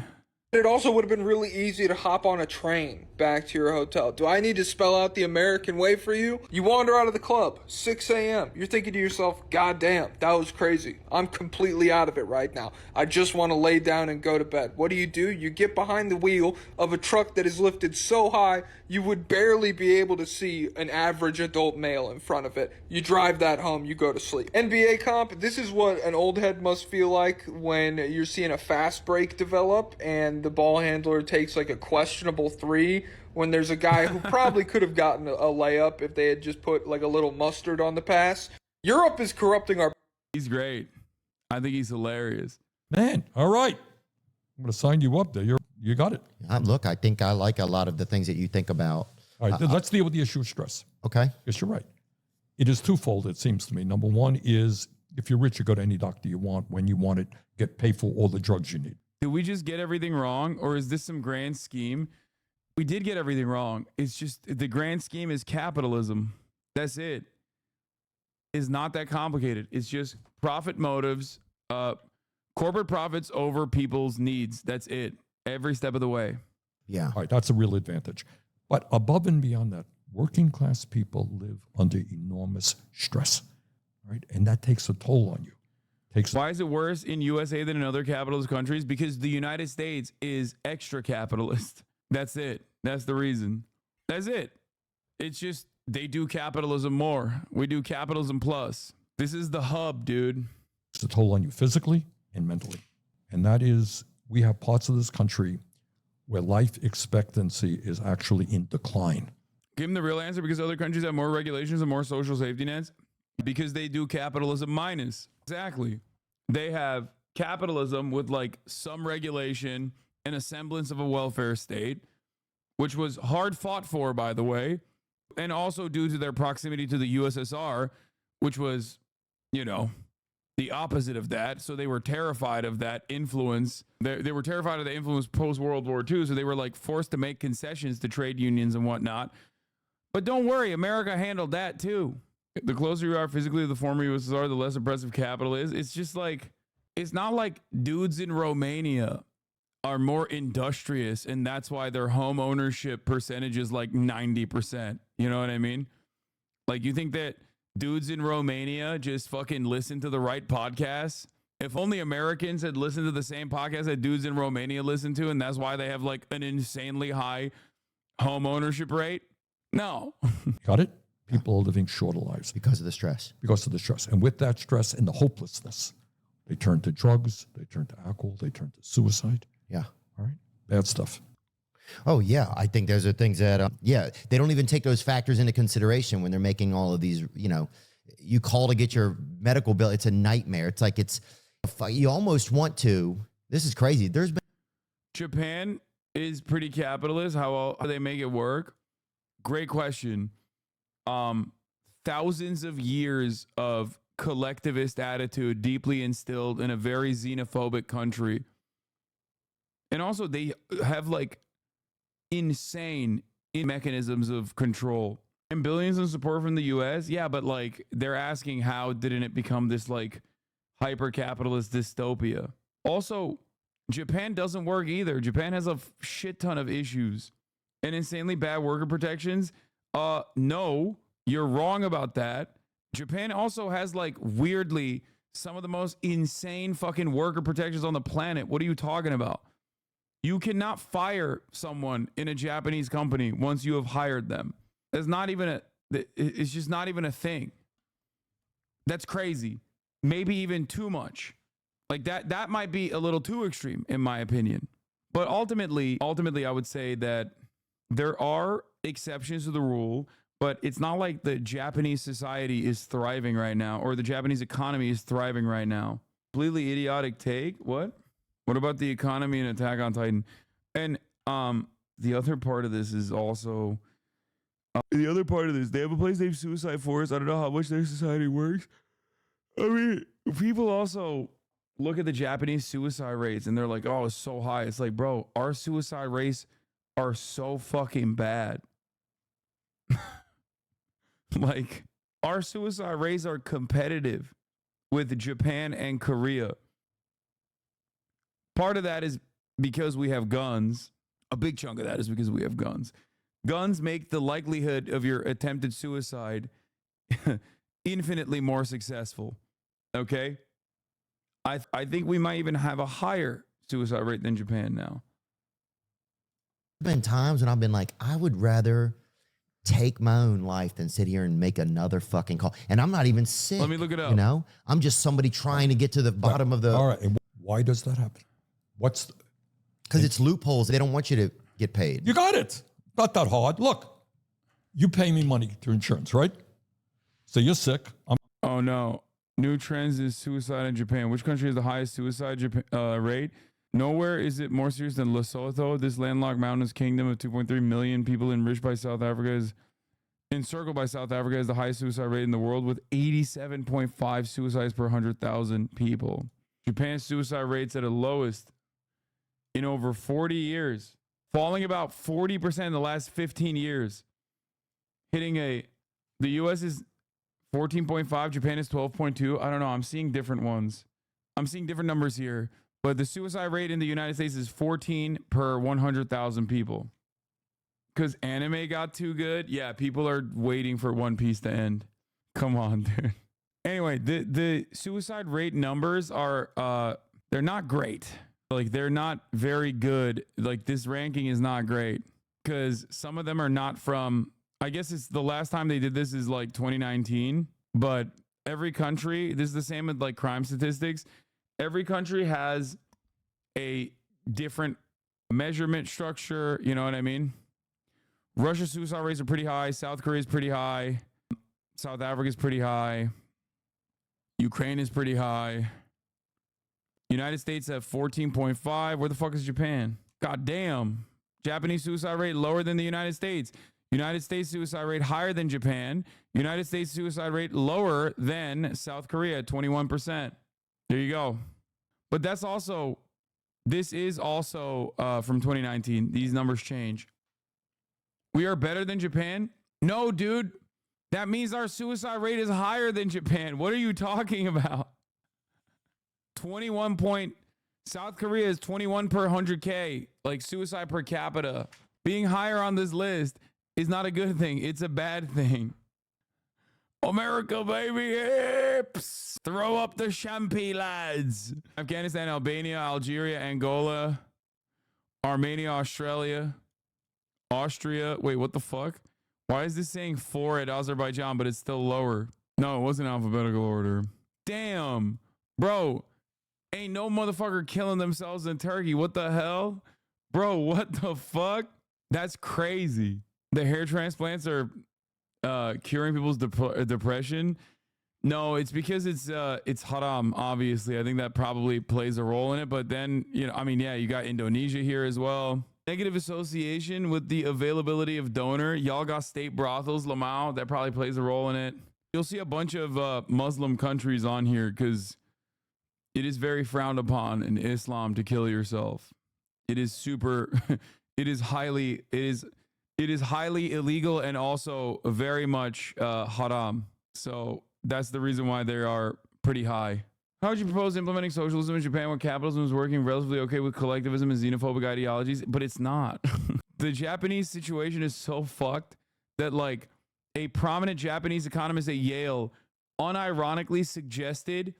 it also would have been really easy to hop on a train back to your hotel. Do I need to spell out the American way for you? You wander out of the club, 6 a.m. You're thinking to yourself, God damn, that was crazy. I'm completely out of it right now. I just want to lay down and go to bed. What do? You get behind the wheel of a truck that is lifted so high, you would barely be able to see an average adult male in front of it. You drive that home, you go to sleep. NBA comp, this is what an old head must feel like when you're seeing a fast break develop and the ball handler takes like a questionable three when there's a guy who probably could have gotten a layup if they had just put like a little mustard on the pass. Europe is corrupting our... He's great. I think he's hilarious. Man, all right. I'm going to sign you up there. You got it. Look, I think I like a lot of the things that you think about. All right, let's deal with the issue of stress. Okay. Yes, you're right. It is twofold, it seems to me. Number one is if you're rich, you go to any doctor you want, when you want it, get paid for all the drugs you need. Did we just get everything wrong, or is this some grand scheme? We did get everything wrong. It's just the grand scheme is capitalism. That's it. It's not that complicated. It's just profit motives, corporate profits over people's needs. That's it. Every step of the way. Yeah. All right, that's a real advantage. But above and beyond that, working class people live under enormous stress, right? And that takes a toll on you. Why is it worse in USA than in other capitalist countries? Because the United States is extra capitalist. That's it. That's the reason. That's it. It's just they do capitalism more. We do capitalism plus. This is the hub, dude. It's a toll on you physically and mentally. And that is, we have parts of this country where life expectancy is actually in decline. Give them the real answer, because other countries have more regulations and more social safety nets. Because they do capitalism minus. Exactly. They have capitalism with like some regulation and a semblance of a welfare state, which was hard fought for, by the way, and also due to their proximity to the USSR, which was, you know, the opposite of that. So they were terrified of that influence. They were terrified of the influence post World War II. So they were like forced to make concessions to trade unions and whatnot. But don't worry, America handled that too. The closer you are physically to the former USSR, the less oppressive capital is. It's just like, it's not like dudes in Romania are more industrious and that's why their home ownership percentage is like 90%. You know what I mean? Like, you think that dudes in Romania just fucking listen to the right podcasts? If only Americans had listened to the same podcast that dudes in Romania listen to, and that's why they have like an insanely high home ownership rate? No. Got it? People are living shorter lives Because of the stress. because of the stress. And with that stress and the hopelessness, they turn to drugs, they turn to alcohol, they turn to suicide. Yeah. All right? Bad stuff. Oh, yeah. I think those are things that, they don't even take those factors into consideration when they're making all of these, you call to get your medical bill. It's a nightmare. It's like, you almost want to, this is crazy. There's been. Japan is pretty capitalist. How they make it work? Great question. Thousands of years of collectivist attitude deeply instilled in a very xenophobic country. And also they have like insane mechanisms of control and billions in support from the US. Yeah, but like they're asking how didn't it become this like hyper capitalist dystopia? Also, Japan doesn't work either. Japan has a shit ton of issues and insanely bad worker protections. No, you're wrong about that. Japan also has like weirdly some of the most insane fucking worker protections on the planet. What are you talking about? You cannot fire someone in a Japanese company once you have hired them. It's just not even a thing. That's crazy. Maybe even too much. Like that might be a little too extreme in my opinion. But ultimately, I would say that there are exceptions to the rule, but it's not like the Japanese society is thriving right now or the Japanese economy is thriving right now. Completely idiotic take. What about the economy and Attack on Titan? And the other part of this is also they have a place named Suicide Forest. I don't know how much their society works. I mean, people also look at the Japanese suicide rates and they're like, oh, it's so high. It's like, bro, our suicide rates are so fucking bad. Like, our suicide rates are competitive with Japan and Korea. Part of that is because we have guns. A big chunk of that is because we have guns. Guns make the likelihood of your attempted suicide infinitely more successful. Okay? I think we might even have a higher suicide rate than Japan now. There's been times when I've been like, I would rather take my own life than sit here and make another fucking call. And I'm not even sick. Let me look it up. I'm just somebody trying to get to the bottom of the. All right. And why does that happen? Because it's loopholes. They don't want you to get paid. You got it. Not that hard. Look, you pay me money through insurance, right? So you're sick. Oh no. New trends is suicide in Japan. Which country has the highest suicide rate? Nowhere is it more serious than Lesotho. This landlocked mountainous kingdom of 2.3 million people enriched by South Africa is encircled by South Africa has the highest suicide rate in the world with 87.5 suicides per 100,000 people. Japan's suicide rate's at a lowest in over 40 years, falling about 40% in the last 15 years. The US is 14.5, Japan is 12.2. I don't know. I'm seeing different ones. I'm seeing different numbers here. But the suicide rate in the United States is 14 per 100,000 people. Because anime got too good. Yeah, people are waiting for One Piece to end. Come on, dude. Anyway, the suicide rate numbers are, they're not great. Like, they're not very good. Like, this ranking is not great. Because some of them are not from, I guess it's the last time they did this is like 2019. But every country, this is the same with like crime statistics. Every country has a different measurement structure. You know what I mean? Russia's suicide rates are pretty high. South Korea is pretty high. South Africa is pretty high. Ukraine is pretty high. United States at 14.5. Where the fuck is Japan? God damn. Japanese suicide rate lower than the United States. United States suicide rate higher than Japan. United States suicide rate lower than South Korea, 21%. There you go. But this is also from 2019. These numbers change. We are better than Japan? No, dude. That means our suicide rate is higher than Japan. What are you talking about? 21 point. South Korea is 21 per 100K, like suicide per capita. Being higher on this list is not a good thing. It's a bad thing. America, baby, hips. Throw up the champagne, lads. Afghanistan, Albania, Algeria, Angola, Armenia, Australia, Austria. Wait, what the fuck? Why is this saying 4 at Azerbaijan, but it's still lower? No, it wasn't alphabetical order. Damn, bro. Ain't no motherfucker killing themselves in Turkey. What the hell? Bro, what the fuck? That's crazy. The hair transplants are curing people's depression. No, it's because it's haram, obviously. I think that probably plays a role in it. But then, I mean, yeah, you got Indonesia here as well. Negative association with the availability of donor. Y'all got state brothels, Lamau. That probably plays a role in it. You'll see a bunch of Muslim countries on here because it is very frowned upon in Islam to kill yourself. It is highly illegal and also very much haram. So that's the reason why they are pretty high. How would you propose implementing socialism in Japan where capitalism is working relatively okay with collectivism and xenophobic ideologies? But it's not. The Japanese situation is so fucked that like a prominent Japanese economist at Yale unironically suggested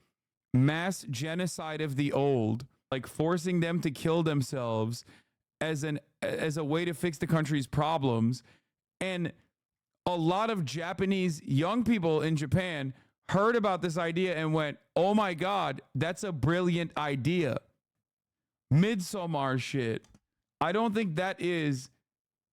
mass genocide of the old, like forcing them to kill themselves as a way to fix the country's problems. And a lot of Japanese young people in Japan heard about this idea and went, oh my God, that's a brilliant idea. Midsommar shit. I don't think that is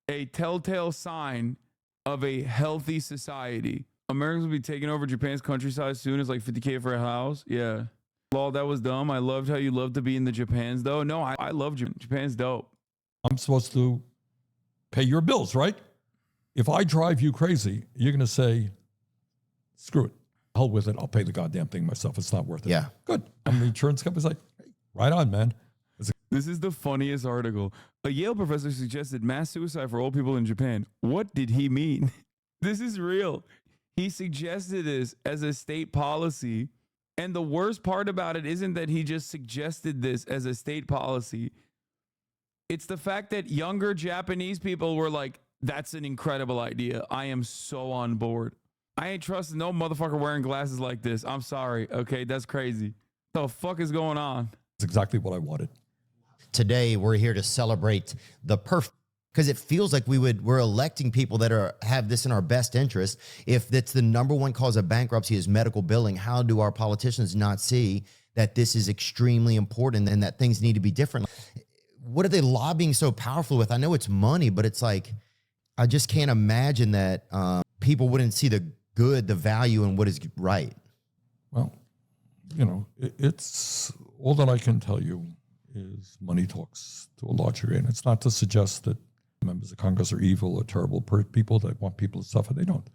a telltale sign of a healthy society. Americans will be taking over Japan's countryside soon. It's like 50K for a house. Yeah. Lol, that was dumb. I loved how you love to be in the Japans though. No, I love Japan. Japan's dope. I'm supposed to pay your bills, right? If I drive you crazy, you're going to say, screw it. Hell with it. I'll pay the goddamn thing myself. It's not worth it. Yeah. Good. And the insurance company's like, hey, right on, man. This is the funniest article. A Yale professor suggested mass suicide for old people in Japan. What did he mean? This is real. He suggested this as a state policy. And the worst part about it isn't that he just suggested this as a state policy. It's the fact that younger Japanese people were like, that's an incredible idea. I am so on board. I ain't trusting no motherfucker wearing glasses like this. I'm sorry. Okay, that's crazy. What the fuck is going on? That's exactly what I wanted. Today, we're here to celebrate the perfect, because it feels like we're electing people that have this in our best interest. If that's the number one cause of bankruptcy is medical billing, how do our politicians not see that this is extremely important and that things need to be different? What are they lobbying so powerful with? I know it's money, but it's like, I just can't imagine that people wouldn't see the good, the value in what is right. Well, it's all that I can tell you is money talks to a large degree. And it's not to suggest that members of Congress are evil or terrible people that want people to suffer. They don't.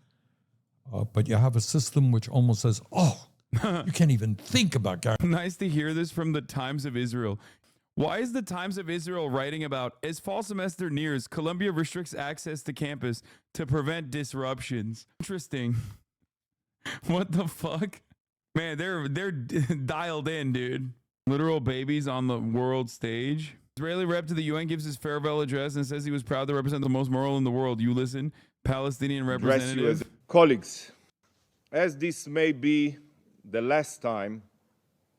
But you have a system which almost says, oh, you can't even think about God. Nice to hear this from the Times of Israel. Why is the Times of Israel writing about, as fall semester nears, Columbia restricts access to campus to prevent disruptions? Interesting. What the fuck? Man, they're dialed in, dude. Literal babies on the world stage. Israeli rep to the UN gives his farewell address and says he was proud to represent the most moral in the world. You listen, Palestinian representative. Colleagues, as this may be the last time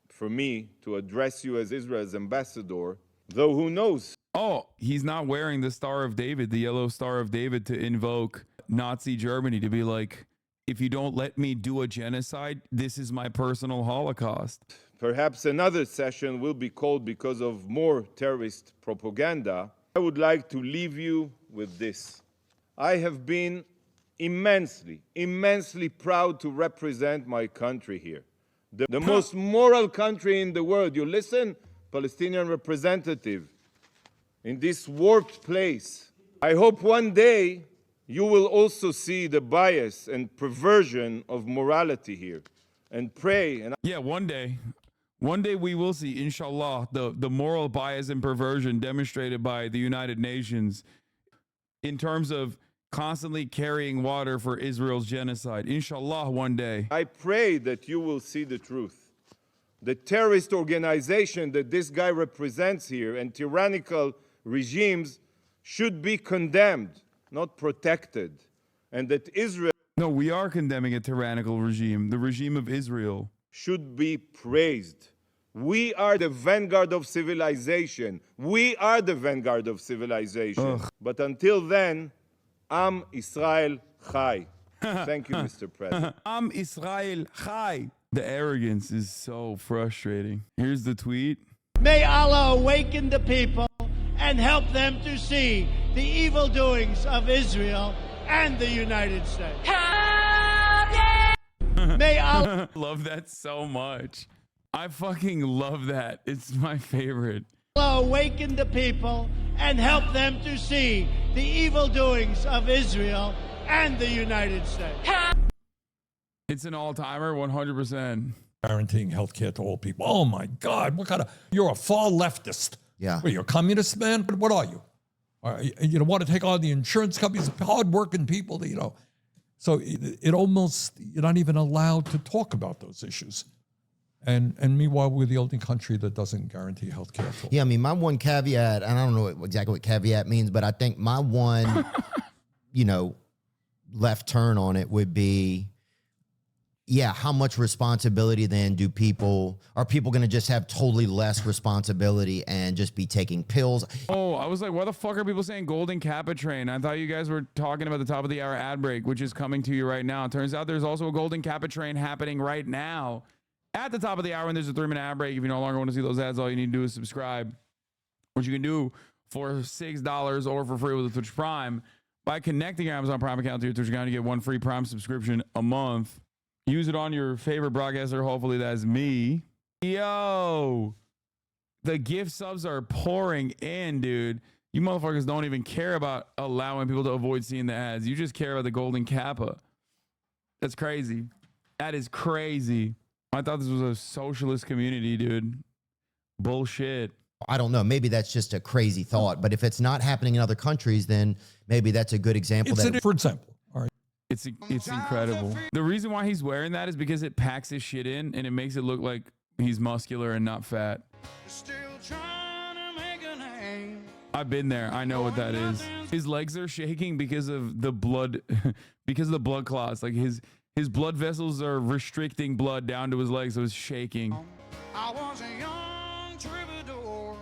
for me to address you as Israel's ambassador, though who knows? Oh, he's not wearing the Star of David, the yellow Star of David, to invoke Nazi Germany, to be like, if you don't let me do a genocide, this is my personal Holocaust. Perhaps another session will be called because of more terrorist propaganda. I would like to leave you with this. I have been immensely proud to represent my country here. The most moral country in the world. You listen, Palestinian representative, in this warped place. I hope one day you will also see the bias and perversion of morality here. And pray, and Yeah, one day we will see, inshallah, the moral bias and perversion demonstrated by the United Nations in terms of constantly carrying water for Israel's genocide. Inshallah, one day. I pray that you will see the truth. The terrorist organization that this guy represents here and tyrannical regimes should be condemned, not protected. And that Israel No, we are condemning a tyrannical regime, the regime of Israel. should be praised. We are the vanguard of civilization. We are the vanguard of civilization. But until then, Am Israel Chai. Thank you, Mr. President. Am Israel Chai. The arrogance is so frustrating. Here's the tweet. May Allah awaken the people and help them to see the evil doings of Israel and the United States. May Allah Love that so much. I fucking love that. It's my favorite. awaken the people and help them to see the evil doings of Israel and the United States. It's an all-timer, 100%. Guaranteeing health care to all people. Oh my God, what kind of, you're a far leftist. Yeah. What, you're a communist, man? What are you? You don't want to take on the insurance companies, hardworking people, that, you know. So it almost, you're not even allowed to talk about those issues. And meanwhile, we're the only country that doesn't guarantee health care for all. Yeah, I mean, my one caveat, and I don't know exactly what caveat means, but I think my one, left turn on it would be, yeah, how much responsibility then are people going to just have totally less responsibility and just be taking pills? Oh, I was like, why the fuck are people saying golden kappa train? I thought you guys were talking about the top of the hour ad break, which is coming to you right now. It turns out there's also a golden kappa train happening right now at the top of the hour, and there's a 3-minute ad break. If you no longer want to see those ads, all you need to do is subscribe, which you can do for $6 or for free with a Twitch Prime by connecting your Amazon Prime account to your Twitch account. You get one free Prime subscription a month. Use it on your favorite broadcaster. Hopefully that's me. Yo, the gift subs are pouring in, dude. You motherfuckers don't even care about allowing people to avoid seeing the ads. You just care about the golden kappa. That's crazy. That is crazy. I thought this was a socialist community, dude. Bullshit. I don't know. Maybe that's just a crazy thought, but if it's not happening in other countries, then maybe that's a good example. For example, all right. It's incredible. The reason why he's wearing that is because it packs his shit in and it makes it look like he's muscular and not fat. I've been there. I know what that is. His legs are shaking because of the blood, because of the blood clots. Like his blood vessels are restricting blood down to his legs, so it's shaking. I was a young troubadour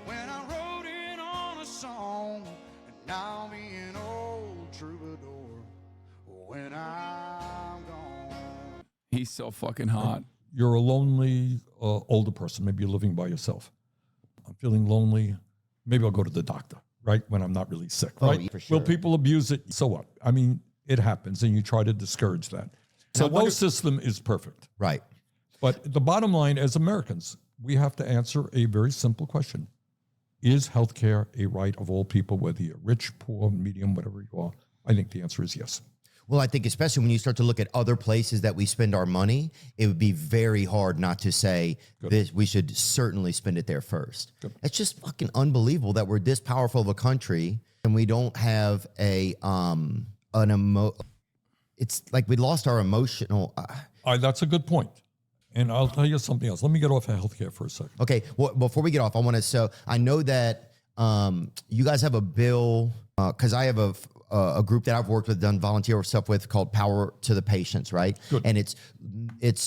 when I wrote it on a song, and now me an old troubadour when I'm gone. He's so fucking hot. You're a lonely older person. Maybe you're living by yourself. I'm feeling lonely. Maybe I'll go to the doctor, right? When I'm not really sick, right? Oh, for sure. Will people abuse it? So what? I mean, it happens, and you try to discourage that. So no system is perfect. Right. But the bottom line, as Americans, we have to answer a very simple question. Is healthcare a right of all people, whether you're rich, poor, medium, whatever you are? I think the answer is yes. Well, I think especially when you start to look at other places that we spend our money, it would be very hard not to say this. We should certainly spend it there first. It's just fucking unbelievable that we're this powerful of a country and we don't have it's like we lost our emotional. That's a good point. And I'll tell you something else. Let me get off of healthcare for a second. Okay. Well, before we get off, I want to. So I know that you guys have a bill because I have a group that I've worked with, done volunteer stuff with, called Power to the Patients, right? Good. And it's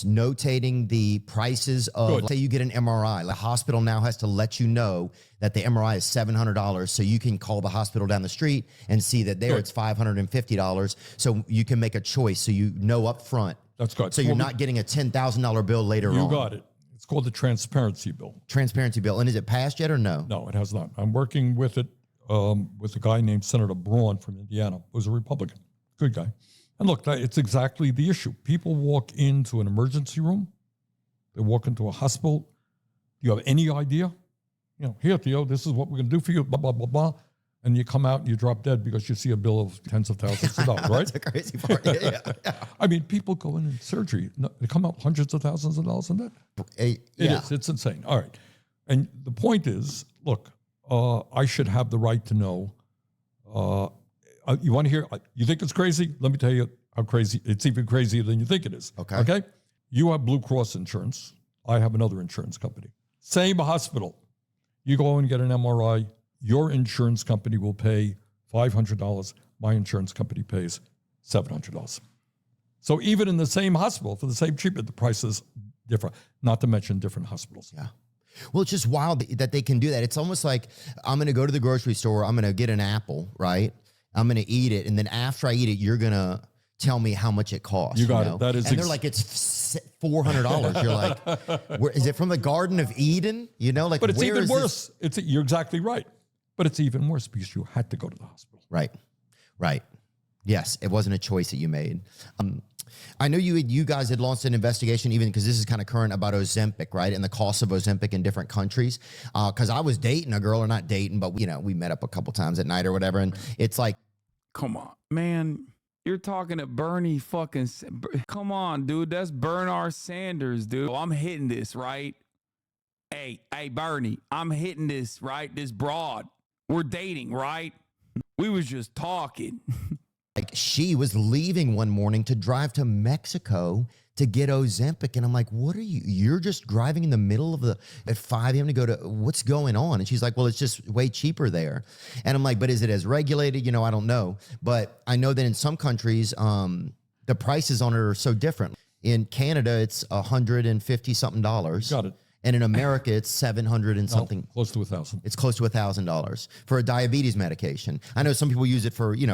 notating the prices of, say you get an MRI. The hospital now has to let you know that the MRI is $700, so you can call the hospital down the street and see that there it's $550, so you can make a choice, so you know up front. That's good. So you're not getting a $10,000 bill later on. You got it. It's called the transparency bill. Transparency bill. And is it passed yet or no? No, it has not. I'm working with it with a guy named Senator Braun from Indiana, who's a Republican. Good guy. And look, it's exactly the issue. People walk into an emergency room. They walk into a hospital. Do you have any idea? Here, Theo, this is what we're going to do for you, blah, blah, blah, blah. and you come out and you drop dead because you see a bill of tens of thousands of dollars, right? That's the crazy part. Yeah. I mean, people go in surgery, they come out hundreds of thousands of dollars in debt. It is. It's insane. All right. And the point is, look, I should have the right to know. You want to hear? You think it's crazy? Let me tell you how crazy. It's even crazier than you think it is. Okay. Okay. You have Blue Cross insurance. I have another insurance company. Same hospital. You go and get an MRI. Your insurance company will pay $500. My insurance company pays $700. So even in the same hospital for the same treatment, the price is different. Not to mention different hospitals. Yeah. Well, it's just wild that they can do that. It's almost like I'm going to go to the grocery store. I'm going to get an apple, right? I'm going to eat it. And then after I eat it, you're going to tell me how much it costs. You got it. That is and they're like, it's $400. You're like, where, is it from the Garden of Eden? You know, like, but it's where even is worse. You're exactly right. But it's even worse because you had to go to the hospital. Right. Right. Yes. It wasn't a choice that you made. I know you guys had launched an investigation, even because this is kind of current, about Ozempic, right? And the cost of Ozempic in different countries. Because I was dating a girl, or not dating, but we met up a couple times at night or whatever. And it's like, come on, man. You're talking to Bernie fucking. Come on, dude. That's Bernard Sanders, dude. I'm hitting this, right? Hey, Bernie, I'm hitting this, right? This broad. We're dating, right? We was just talking. Like, she was leaving one morning to drive to Mexico to get Ozempic. And I'm like, what are you? You're just driving in the middle of at 5 a.m. to go to, what's going on? And she's like, well, it's just way cheaper there. And I'm like, but is it as regulated? I don't know. But I know that in some countries, the prices on it are so different. In Canada, it's $150 something. Got it. And in America, it's 700 and something. Close to $1,000. It's close to $1,000 for a diabetes medication. I know some people use it for, weight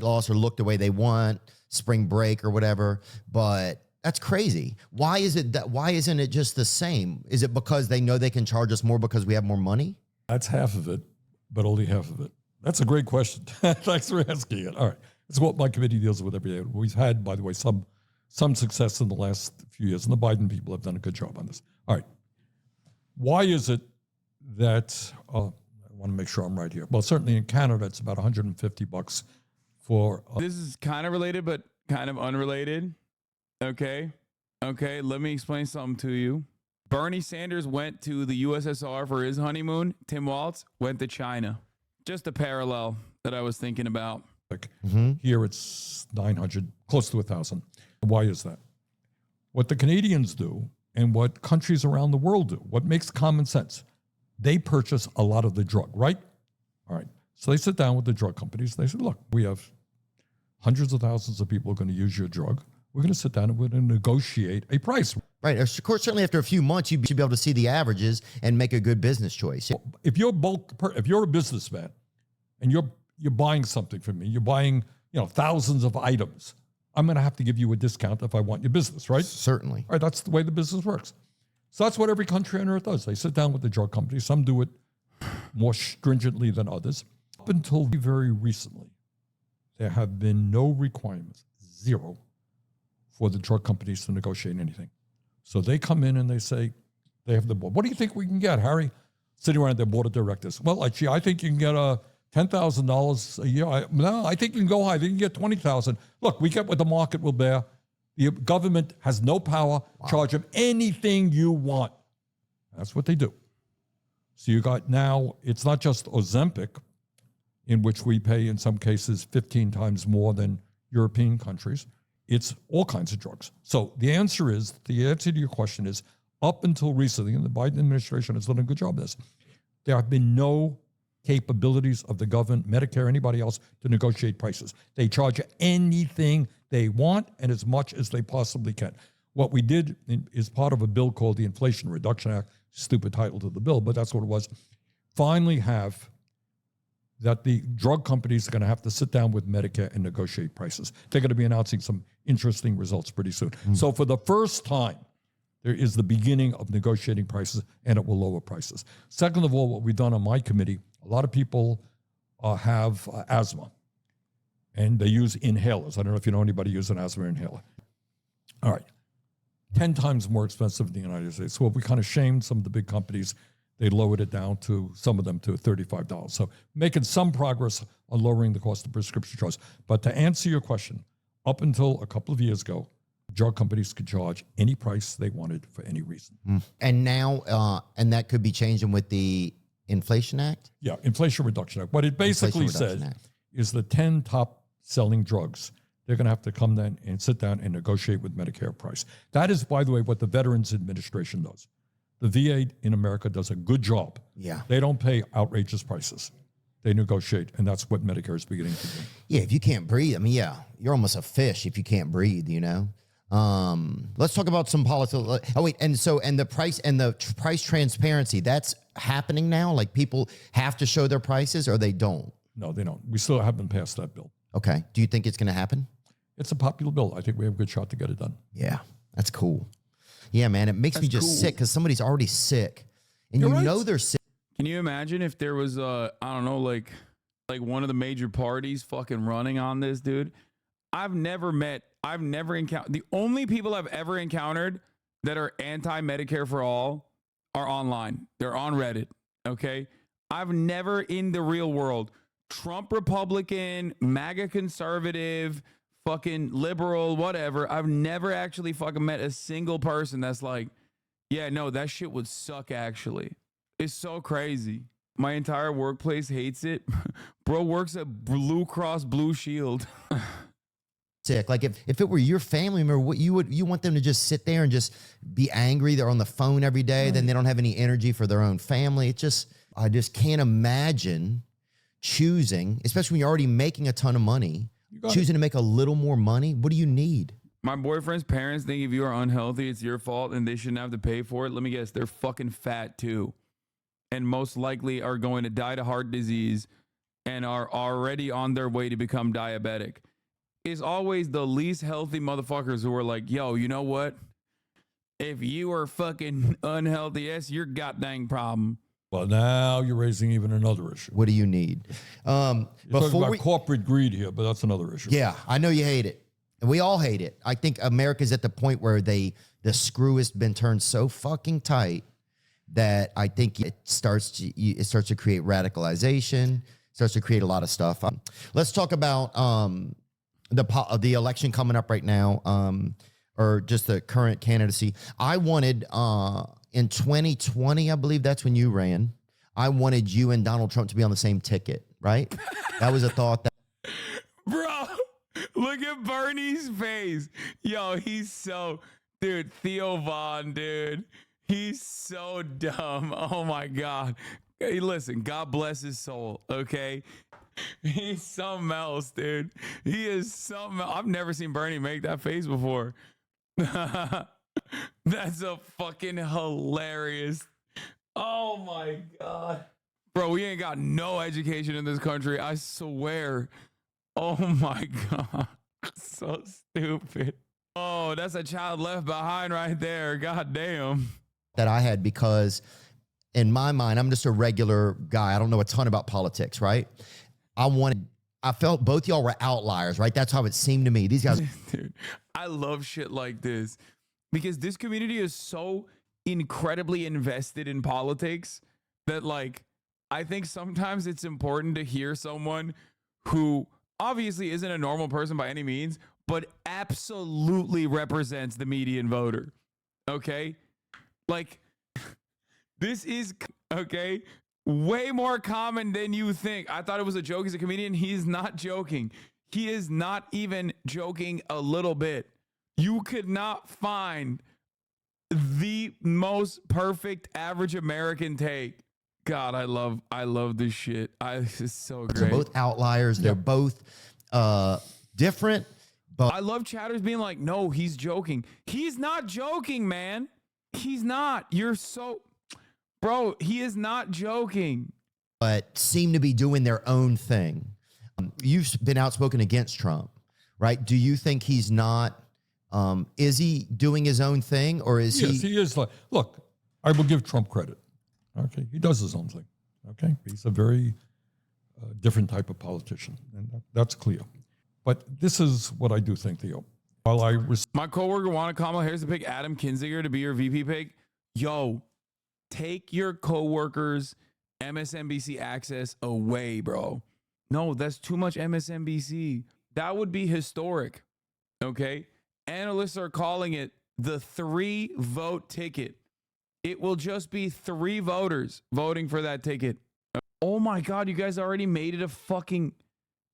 loss or look the way they want, spring break or whatever. But that's crazy. Why isn't it just the same? Is it because they know they can charge us more because we have more money? That's half of it, but only half of it. That's a great question. Thanks for asking it. All right. It's what my committee deals with every day. We've had, by the way, some success in the last few years, and the Biden people have done a good job on this. All right. Why is it that, I want to make sure I'm right here. Well, certainly in Canada, it's about $150 for... This is kind of related, but kind of unrelated. Okay, let me explain something to you. Bernie Sanders went to the USSR for his honeymoon. Tim Walz went to China. Just a parallel that I was thinking about. Here it's 900, close to 1,000. Why is that? What the Canadians do and what countries around the world do, what makes common sense, they purchase a lot of the drug, right? All right. So they sit down with the drug companies. They say, look, we have hundreds of thousands of people going to use your drug. We're going to sit down and we're going to negotiate a price. Right. Of course, certainly after a few months, you should be able to see the averages and make a good business choice. If you're a businessman and you're buying something from me, you're buying, thousands of items, I'm going to have to give you a discount if I want your business, right? Certainly. All right, that's the way the business works. So that's what every country on earth does. They sit down with the drug companies. Some do it more stringently than others. Up until very recently, there have been no requirements, zero, for the drug companies to negotiate anything. So they come in and they say, they have the board. What do you think we can get, Harry? Sitting around their board of directors. Well, actually, I think you can get $10,000 a year. I think you can go high. I think you can get $20,000. Look, we get what the market will bear. The government has no power. Wow. Charge them anything you want. That's what they do. So you got now, it's not just Ozempic, in which we pay in some cases 15 times more than European countries. It's all kinds of drugs. So the answer to your question is, up until recently, and the Biden administration has done a good job of this, there have been no capabilities of the government, Medicare, anybody else, to negotiate prices. They charge you anything they want and as much as they possibly can. What we did is part of a bill called the Inflation Reduction Act, stupid title to the bill, but that's what it was, finally have that the drug companies are going to have to sit down with Medicare and negotiate prices. They're going to be announcing some interesting results pretty soon. So for the first time, there is the beginning of negotiating prices, and it will lower prices. Second of all, what we've done on my committee, a lot of people have asthma, and they use inhalers. I don't know if you know anybody use an asthma inhaler. All right. 10 times more expensive in the United States. So we kind of shamed some of the big companies they lowered it down to some of them to $35. So making some progress on lowering the cost of prescription drugs. But to answer your question, up until a couple of years ago, drug companies could charge any price they wanted for any reason. And now, and that could be changing with the Inflation Act? Yeah, Inflation Reduction Act. What it basically Inflation Reduction said Act. is the 10 top selling drugs, they're going to have to come then and sit down and negotiate with Medicare price. That is, by the way, what the Veterans Administration does. The VA in America does a good job. Yeah. They don't pay outrageous prices. They negotiate, and that's what Medicare is beginning to do. Yeah, if you can't breathe, I mean, yeah, you're almost a fish if you can't breathe, you know? Let's talk about some politics. Oh, wait, and the price and the price transparency, that's happening now? Like people have to show their prices or they don't? No, they don't. We still haven't passed that bill. Okay. Do you think it's going to happen? It's a popular bill. I think we have a good shot to get it done. Yeah, that's cool. Yeah, man, it makes me just sick because somebody's already sick. And You're right. know they're sick. Can you imagine if there was I don't know, like one of the major parties fucking running on this, dude? I've never encountered, the only people I've ever encountered that are anti-Medicare for all are online. They're on Reddit, okay? I've never in the real world, Trump Republican, MAGA conservative, fucking liberal, whatever. I've never actually fucking met a single person that's like, yeah, no, that shit would suck actually. It's so crazy. My entire workplace hates it. Bro works at Blue Cross Blue Shield. Sick. Like if it were your family member, what you want them to just sit there and just be angry. They're on the phone every day. Then they don't have any energy for their own family. I just can't imagine choosing, especially when you're already making a ton of money, choosing to make a little more money. What do you need? My boyfriend's parents think if you are unhealthy, it's your fault and they shouldn't have to pay for it. Let me guess, they're fucking fat too. And most likely are going to die to heart disease and are already on their way to become diabetic. It's always the least healthy motherfuckers who are like, yo, you know what? If you are fucking unhealthy, that's your goddamn problem. Well, now you're raising even another issue. What do you need? You're talking about corporate greed here, but that's another issue. Yeah, I know you hate it. And we all hate it. I think America's at the point where the screw has been turned so fucking tight that I think it starts to create radicalization, starts to create a lot of stuff. Let's talk about the election coming up right now, or just the current candidacy. I wanted in 2020, I believe that's when you ran. I wanted you and Donald Trump to be on the same ticket, right? That was a thought. Bro, look at Bernie's face. Yo, dude, Theo Vaughn, dude. He's so dumb. Oh my God. Hey, listen, God bless his soul, okay? He's something else, dude. He is something else. I've never seen Bernie make that face before. That's a fucking hilarious. Oh my God. Bro, we ain't got no education in this country. I swear. Oh my God. So stupid. Oh, that's a child left behind right there. God damn. That I had, because in my mind, I'm just a regular guy. I don't know a ton about politics, right? I felt both y'all were outliers, right? That's how it seemed to me. These guys. Dude, I love shit like this because this community is so incredibly invested in politics that, like, I think sometimes it's important to hear someone who obviously isn't a normal person by any means, but absolutely represents the median voter. Okay? Like, this is, okay, way more common than you think. I thought it was a joke. He's a comedian. He's not joking. He is not even joking a little bit. You could not find the most perfect average American take. God, I love this shit. This is so great. They're both outliers. They're both different. But I love chatters being like, no, he's joking. He's not joking, man. He's not. You're so... Bro, he is not joking. But seem to be doing their own thing. You've been outspoken against Trump, right? Do you think he's not... is he doing his own thing, or is he... Yes, he is. Look, I will give Trump credit. Okay, he does his own thing. Okay, he's a very different type of politician, and that's clear. But this is what I do think, Theo. While my coworker wanted Kamala Harris to pick Adam Kinzinger to be your VP pick. Yo, Take your coworkers' MSNBC access away, bro. No, that's too much MSNBC. That would be historic. Okay. Analysts are calling it the 3-vote ticket. It will just be 3 voters voting for that ticket. Oh my God, you guys already made it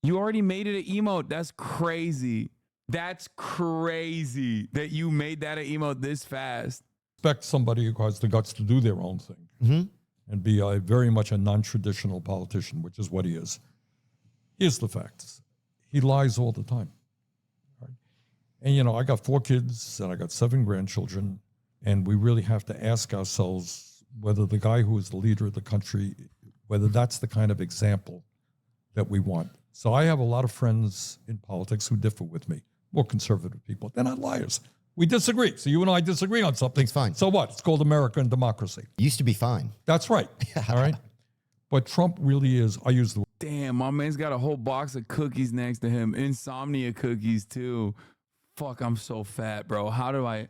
you already made it an emote. That's crazy. That's crazy that you made that an emote this fast. Expect somebody who has the guts to do their own thing and be very much a non-traditional politician, which is what he is. Here's the facts. He lies all the time. Right? And, you know, I got 4 kids and I got 7 grandchildren, and we really have to ask ourselves whether the guy who is the leader of the country, whether that's the kind of example that we want. So I have a lot of friends in politics who differ with me, more conservative people. They're not liars. We disagree. So you and I disagree on something. It's fine. So what? It's called American democracy. Used to be fine. That's right. All right. But Trump really is, I use the word. Damn, my man's got a whole box of cookies next to him. Insomnia cookies too. Fuck, I'm so fat, bro. How do I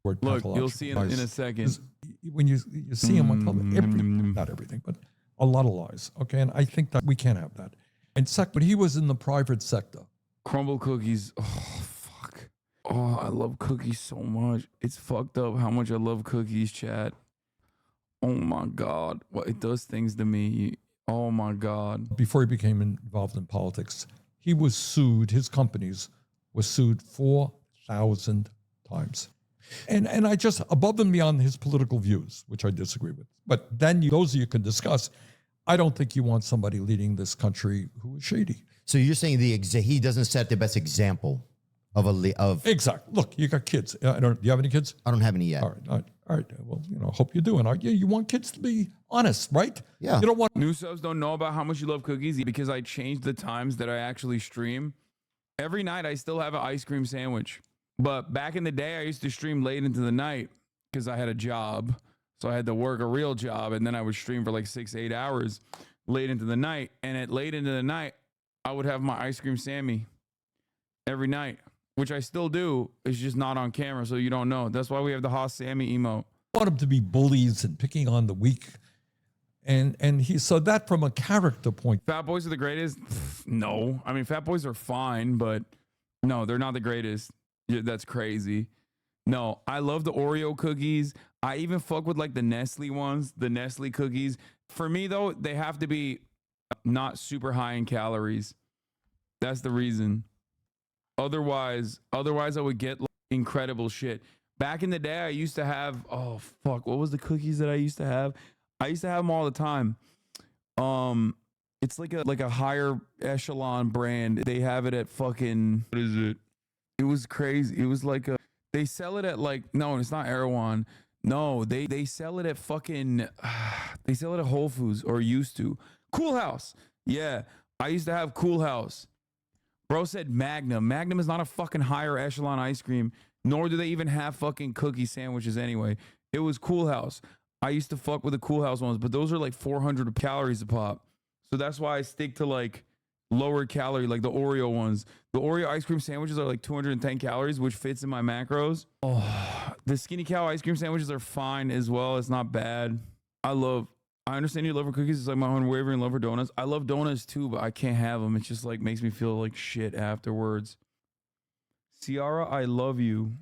look? You'll see in a second. When you see him on television, not everything, but a lot of lies. Okay, and I think that we can't have that. And but he was in the private sector. Crumble cookies. Oh fuck. Oh, I love cookies so much. It's fucked up how much I love cookies, chat. Oh my God. Well, it does things to me. Oh my God. Before he became involved in politics, he was sued, his companies were sued 4,000 times. And I just, above and beyond his political views, which I disagree with, but then those you can discuss. I don't think you want somebody leading this country who is shady. So you're saying he doesn't set the best example of Exactly. Look, you got kids. Do you have any kids? I don't have any yet. All right. Well, you know, hope you do. And you want kids to be honest, right? Yeah. You don't want New subs don't know about how much you love cookies because I changed the times that I actually stream. Every night I still have an ice cream sandwich. But back in the day, I used to stream late into the night because I had a job. So I had to work a real job, and then I would stream for like 6-8 hours late into the night. And at late into the night, I would have my ice cream Sammy every night, which I still do. It's just not on camera, so you don't know. That's why we have the Haas Sammy emote. want them to be bullies and picking on the weak. And he so that from a character point. Fat boys are the greatest? No. I mean, fat boys are fine, but no, they're not the greatest. Yeah, that's crazy. No, I love the Oreo cookies. I even fuck with like the Nestle ones, the Nestle cookies. For me though, they have to be not super high in calories. That's the reason. Otherwise I would get like incredible shit. Back in the day, I used to have, oh fuck, what was the cookies that I used to have? I used to have them all the time. It's like a higher echelon brand. They have it at fucking, what is it? It was crazy. It was like they sell it at like, no, it's not Erewhon. No, they sell it at fucking, they sell it at Whole Foods, or used to. Cool House. Yeah, I used to have Cool House. Bro said Magnum. Magnum is not a fucking higher echelon ice cream, nor do they even have fucking cookie sandwiches anyway. It was Cool House. I used to fuck with the Cool House ones, but those are like 400 calories a pop. So that's why I stick to like lower calorie, like the Oreo ones. The Oreo ice cream sandwiches are like 210 calories, which fits in my macros. Oh, the Skinny Cow ice cream sandwiches are fine as well. It's not bad. I understand you love her cookies. It's like my unwavering love for donuts. I love donuts too, but I can't have them. It just like makes me feel like shit afterwards. Ciara, I love you.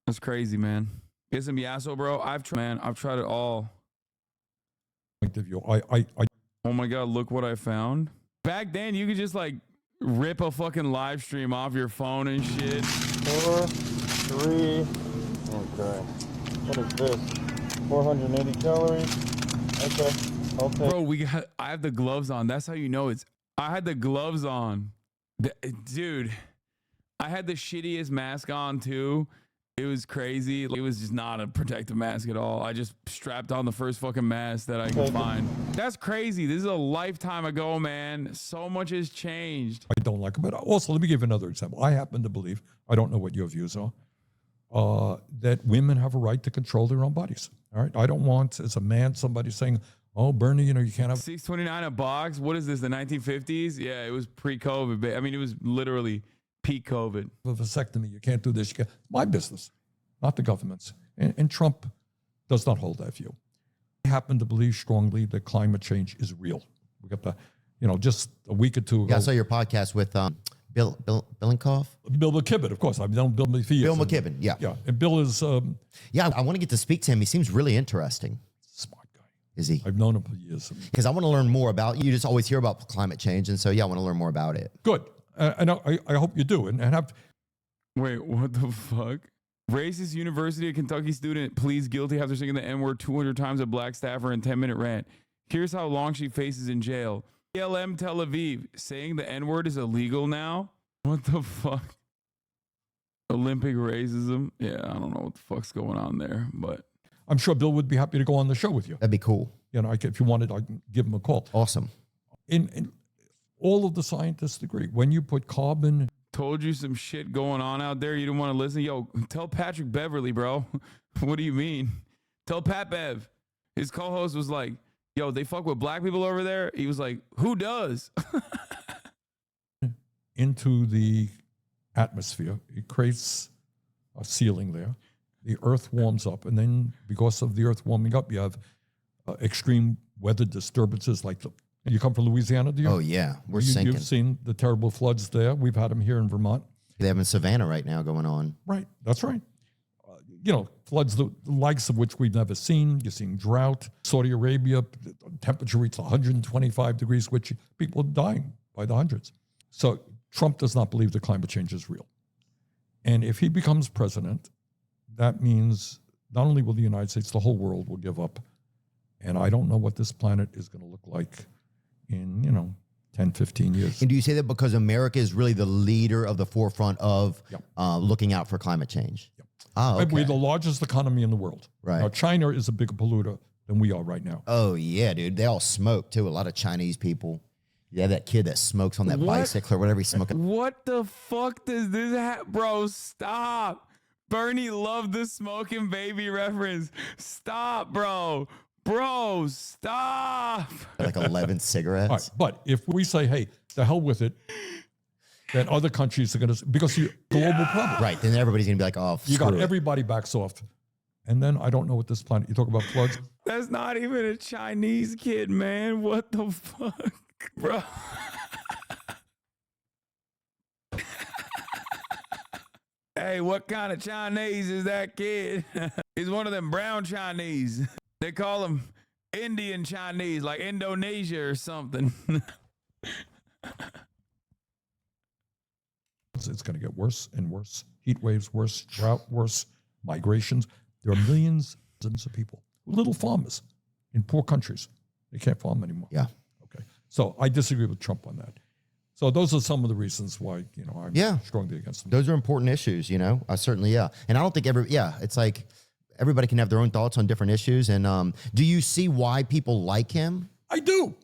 That's crazy, man. Get some Yasso, bro. I've tried it all. Point of view. Oh my God, look what I found. Back then, you could just like rip a fucking live stream off your phone and shit. 4, 3, okay. What is this? 480 calories? Okay. Bro, I have the gloves on. That's how you know I had the gloves on. Dude, I had the shittiest mask on too. It was crazy. It was just not a protective mask at all. I just strapped on the first fucking mask that I could find. That's crazy. This is a lifetime ago, man. So much has changed. I don't like it. But also, let me give another example. I happen to believe, I don't know what your views are, that women have a right to control their own bodies. All right. I don't want, as a man, somebody saying, oh, Bernie, you can't have $6.29 a box. What is this, the 1950s? Yeah, it was pre-COVID. I mean, it was literally peak COVID. A vasectomy. You can't do this. My business, not the government's. And Trump does not hold that view. I happen to believe strongly that climate change is real. We got the, just a week or two ago. Yeah, I saw your podcast with Bill Billinkoff. Bill McKibben, of course. I've known Bill for years. Bill McKibben, yeah. Yeah, and Bill is Yeah, I want to get to speak to him. He seems really interesting. smart guy. Is he? I've known him for years. Because I want to learn more about, you just always hear about climate change. And so, yeah, I want to learn more about it. Good. And I hope you do. And have. Wait, what the fuck? Racist University of Kentucky student pleads guilty after singing the N-word 200 times at black staffer in 10-minute rant. Here's how long she faces in jail. BLM Tel Aviv, saying the N-word is illegal now? What the fuck? Olympic racism? Yeah, I don't know what the fuck's going on there, but... I'm sure Bill would be happy to go on the show with you. That'd be cool. If you wanted, I can give him a call. Awesome. In all of the scientists agree, when you put carbon... Told you some shit going on out there. You didn't want to listen. Yo, tell Patrick Beverly, bro. What do you mean? Tell Pat Bev. His co-host was like, yo, they fuck with black people over there. He was like, who does? into the atmosphere. It creates a ceiling there. The earth warms up. And then because of the earth warming up, you have extreme weather disturbances like you come from Louisiana, do you? Oh, yeah. We're sinking. You've seen the terrible floods there. We've had them here in Vermont. They have in Savannah right now going on. Right. That's right. Floods the likes of which we've never seen. You're seeing drought. Saudi Arabia, the temperature reached 125 degrees, which people are dying by the hundreds. So Trump does not believe that climate change is real. And if he becomes president, that means not only will the United States, the whole world will give up. And I don't know what this planet is going to look like in, 10, 15 years. And do you say that because America is really the leader of the forefront of looking out for climate change? Yep. Oh, okay. We're the largest economy in the world. Right. Now, China is a bigger polluter than we are right now. Oh, yeah, dude. They all smoke, too. A lot of Chinese people. Yeah, that kid that smokes on that bicycle or whatever he's smoking. What the fuck does this Bro, stop. Bernie loved the smoking baby reference. Stop, bro. Bro, stop. Like 11 cigarettes. All right, but if we say, hey, the hell with it, then other countries are going to, because the global problem. Right, then everybody's going to be like, oh, You got screw it. everybody backs off. And then I don't know what this planet, you talk about floods. That's not even a Chinese kid, man. What the fuck, bro? Hey, what kind of Chinese is that kid? He's one of them brown Chinese. They call him Indian Chinese, like Indonesia or something. It's going to get worse and worse. Heat waves, worse, drought, worse, migrations. There are millions of people, little farmers in poor countries. They can't farm anymore. Yeah. Okay. So I disagree with Trump on that. So those are some of the reasons why, I'm strongly against them. Those are important issues, I certainly, yeah. And I don't think it's like everybody can have their own thoughts on different issues. And do you see why people like him? I do.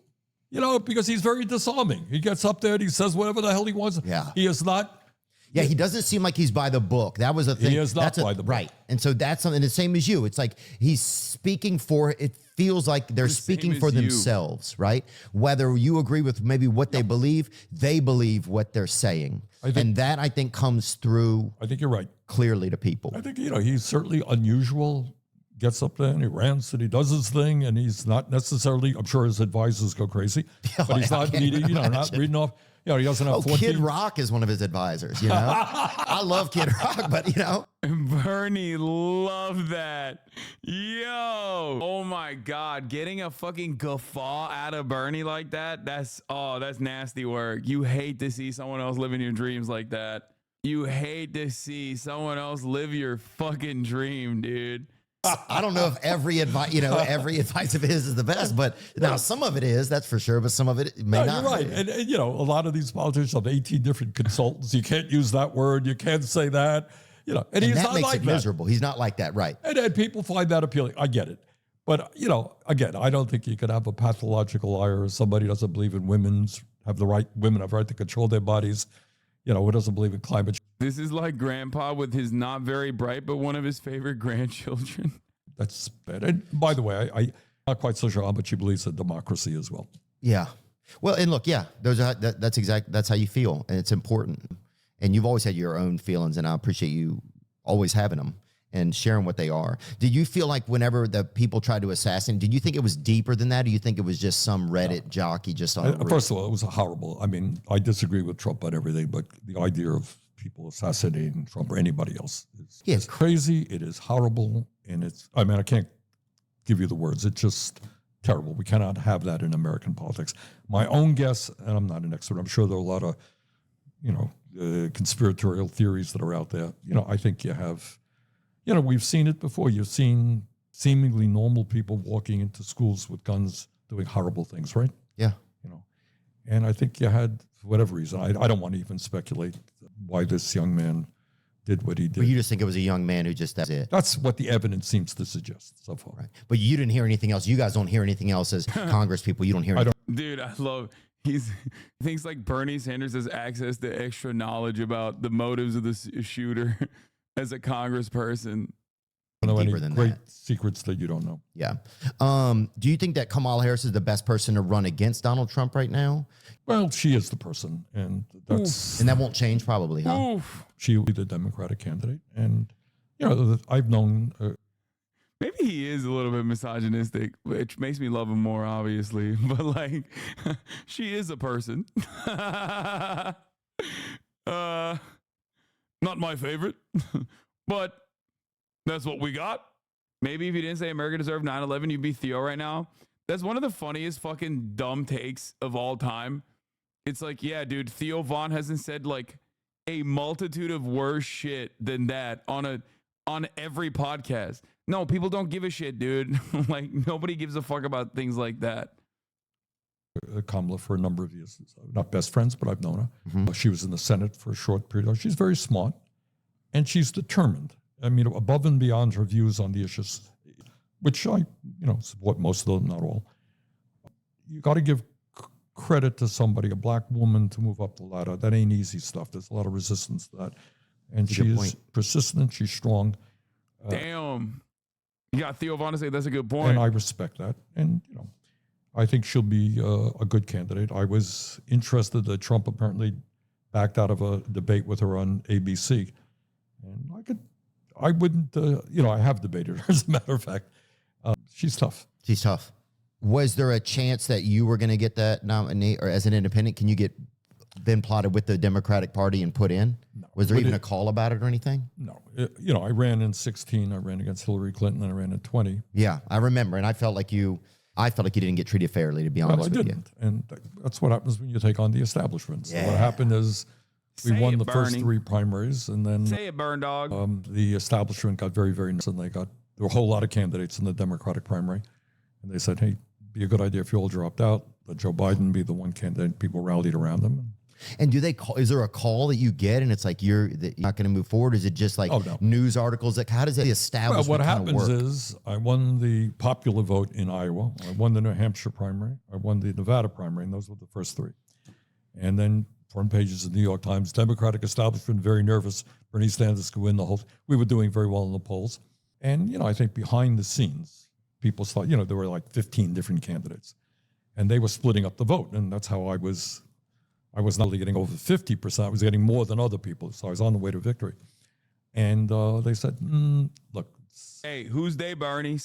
Because he's very disarming. He gets up there and he says whatever the hell he wants. Yeah. He is not. Yeah, he doesn't seem like he's by the book. That was a thing. He is not by the book. Right. And so that's something, the same as you. It's like he's speaking for, it feels like they're speaking for themselves, right? Whether you agree with maybe what they believe what they're saying. And that, I think, comes through. I think you're right. Clearly to people. I think, he's certainly unusual. Gets up there and he rants and he does his thing, and he's not necessarily, I'm sure his advisors go crazy, but he's not reading, not reading off. He doesn't have 14. Kid Rock is one of his advisors, I love Kid Rock, but Bernie loved that. Yo. Oh my God. Getting a fucking guffaw out of Bernie like that, that's nasty work. You hate to see someone else living your dreams like that. You hate to see someone else live your fucking dream, dude. I don't know if every advice, every advice of his is the best, but now some of it is, that's for sure, but some of it may not. You're right. And, a lot of these politicians have 18 different consultants. You can't use that word. You can't say that, and he's that not makes like it that. miserable. He's not like that. Right. And people find that appealing. I get it. But, again, I don't think you could have a pathological liar or somebody who doesn't believe in women have the right to control their bodies, who doesn't believe in climate change. This is like grandpa with his not very bright, but one of his favorite grandchildren. That's bad. And by the way, I'm not quite so sure how much he believes in democracy as well. Yeah. Well, and look, that's how you feel, and it's important. And you've always had your own feelings, and I appreciate you always having them. and sharing what they are. Did you feel like whenever the people tried to assassinate, did you think it was deeper than that? Or do you think it was just some Reddit jockey just on? First of all, it was horrible. I mean, I disagree with Trump on everything, but the idea of people assassinating Trump or anybody else is crazy. It is horrible, and I mean, I can't give you the words. It's just terrible. We cannot have that in American politics. My own guess, and I'm not an expert, I'm sure there are a lot of, conspiratorial theories that are out there. I think you have, we've seen it before. You've seen seemingly normal people walking into schools with guns doing horrible things, right? Yeah. And I think you had, for whatever reason, I don't want to even speculate why this young man did what he did. But you just think it was a young man who just, that's it. That's what the evidence seems to suggest so far. Right. But you didn't hear anything else. You guys don't hear anything else as Congress people. You don't hear anything. Dude, I love, he thinks like Bernie Sanders has access to extra knowledge about the motives of the shooter as a congressperson. I don't know Deeper any than great that. secrets that you don't know. Yeah. Do you think that Kamala Harris is the best person to run against Donald Trump right now? Well, she is the person, and that's And that won't change probably, huh? Oof. she will be the Democratic candidate. And I've known. Maybe he is a little bit misogynistic, which makes me love him more, obviously. But like, she is a person. Not my favorite, but that's what we got. Maybe if you didn't say America deserved 9/11, you'd be Theo right now. That's one of the funniest fucking dumb takes of all time. It's like, yeah, dude, Theo Von hasn't said like a multitude of worse shit than that on every podcast. No, people don't give a shit, dude. Like, nobody gives a fuck about things like that. Kamala for a number of years. Not best friends, but I've known her. She was in the Senate for a short period. She's very smart, and she's determined. I mean, above and beyond her views on the issues, which I, support most of them, not all. You got to give credit to somebody, a black woman, to move up the ladder. That ain't easy stuff. There's a lot of resistance to that, and she's persistent. She's strong. Damn. You got Theo Von to say that's a good point. And I respect that. And, I think she'll be a good candidate. I was interested that Trump apparently backed out of a debate with her on ABC. And I wouldn't, I have debated her, as a matter of fact. She's tough. She's tough. Was there a chance that you were going to get that nominee, or as an independent, can you get been plotted with the Democratic Party and put in? No. Was there even a call about it or anything? No. I ran in 2016. I ran against Hillary Clinton, and I ran in 2020. Yeah, I remember. And I felt like you didn't get treated fairly, to be honest with you. And that's what happens when you take on the establishment. So Yeah. what happened is we Say won it, the first Bernie. 3 primaries, and then Say it, burn dog. the establishment got very, very nice, and there were a whole lot of candidates in the Democratic primary. And they said, hey, be a good idea if you all dropped out, let Joe Biden be the one candidate. People rallied around him. And do they call? Is there a call that you get, and it's like you're not going to move forward? Is it just like news articles? Like, how does the establishment Well, what kind of happens work? is I won the popular vote in Iowa. I won the New Hampshire primary. I won the Nevada primary, and those were the first 3. And then front pages of the New York Times, Democratic establishment very nervous. Bernie Sanders could win the whole. We were doing very well in the polls. And, I think behind the scenes, people thought, there were like 15 different candidates. And they were splitting up the vote. And that's how I was not only getting over 50%, I was getting more than other people. So I was on the way to victory. And they said, look. Hey, who's they, Bernie?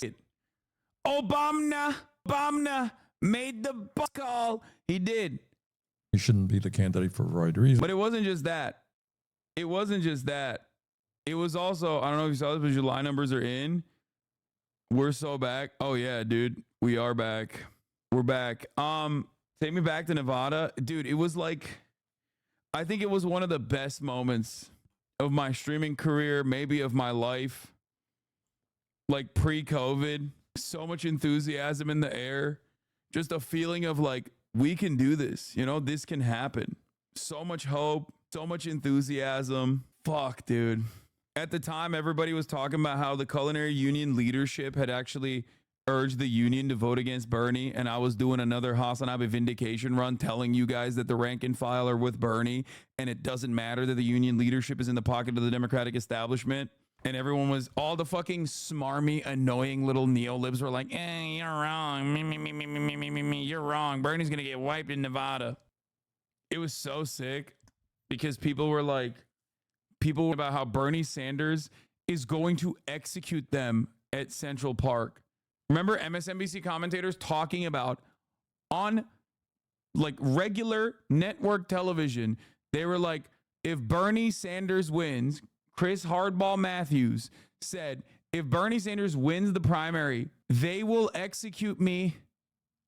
Obama made the call. He did. He shouldn't be the candidate for a variety of reasons. But it wasn't just that. It was also, I don't know if you saw this, but July numbers are in. We're so back. Oh yeah, dude. We are back. We're back. Take me back to Nevada. Dude, it was like, I think it was one of the best moments of my streaming career, maybe of my life. Like pre-COVID. So much enthusiasm in the air. Just a feeling of like, we can do this. This can happen. So much hope, so much enthusiasm. Fuck, dude. At the time, everybody was talking about how the culinary union leadership had actually urged the union to vote against Bernie, and I was doing another Hasanabi vindication run telling you guys that the rank and file are with Bernie, and it doesn't matter that the union leadership is in the pocket of the Democratic establishment. And everyone was, all the fucking smarmy, annoying little neolibs were like, you're wrong. Me. You're wrong. Bernie's going to get wiped in Nevada. It was so sick because people were about how Bernie Sanders is going to execute them at Central Park. Remember MSNBC commentators talking about on like regular network television, they were like, if Bernie Sanders wins, Chris Hardball Matthews said, if Bernie Sanders wins the primary, they will execute me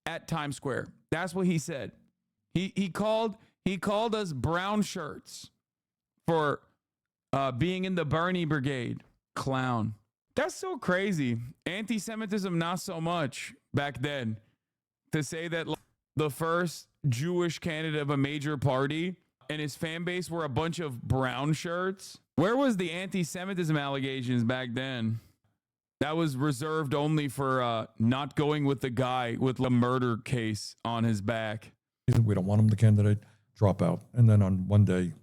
at Times Square. That's what he said. He called us brown shirts for being in the Bernie brigade. Clown. That's so crazy. Anti-Semitism, not so much back then. To say that the first Jewish candidate of a major party and his fan base were a bunch of brown shirts. Where was the anti-Semitism allegations back then? That was reserved only for not going with the guy with a murder case on his back. We don't want him the candidate, drop out. And then on one day,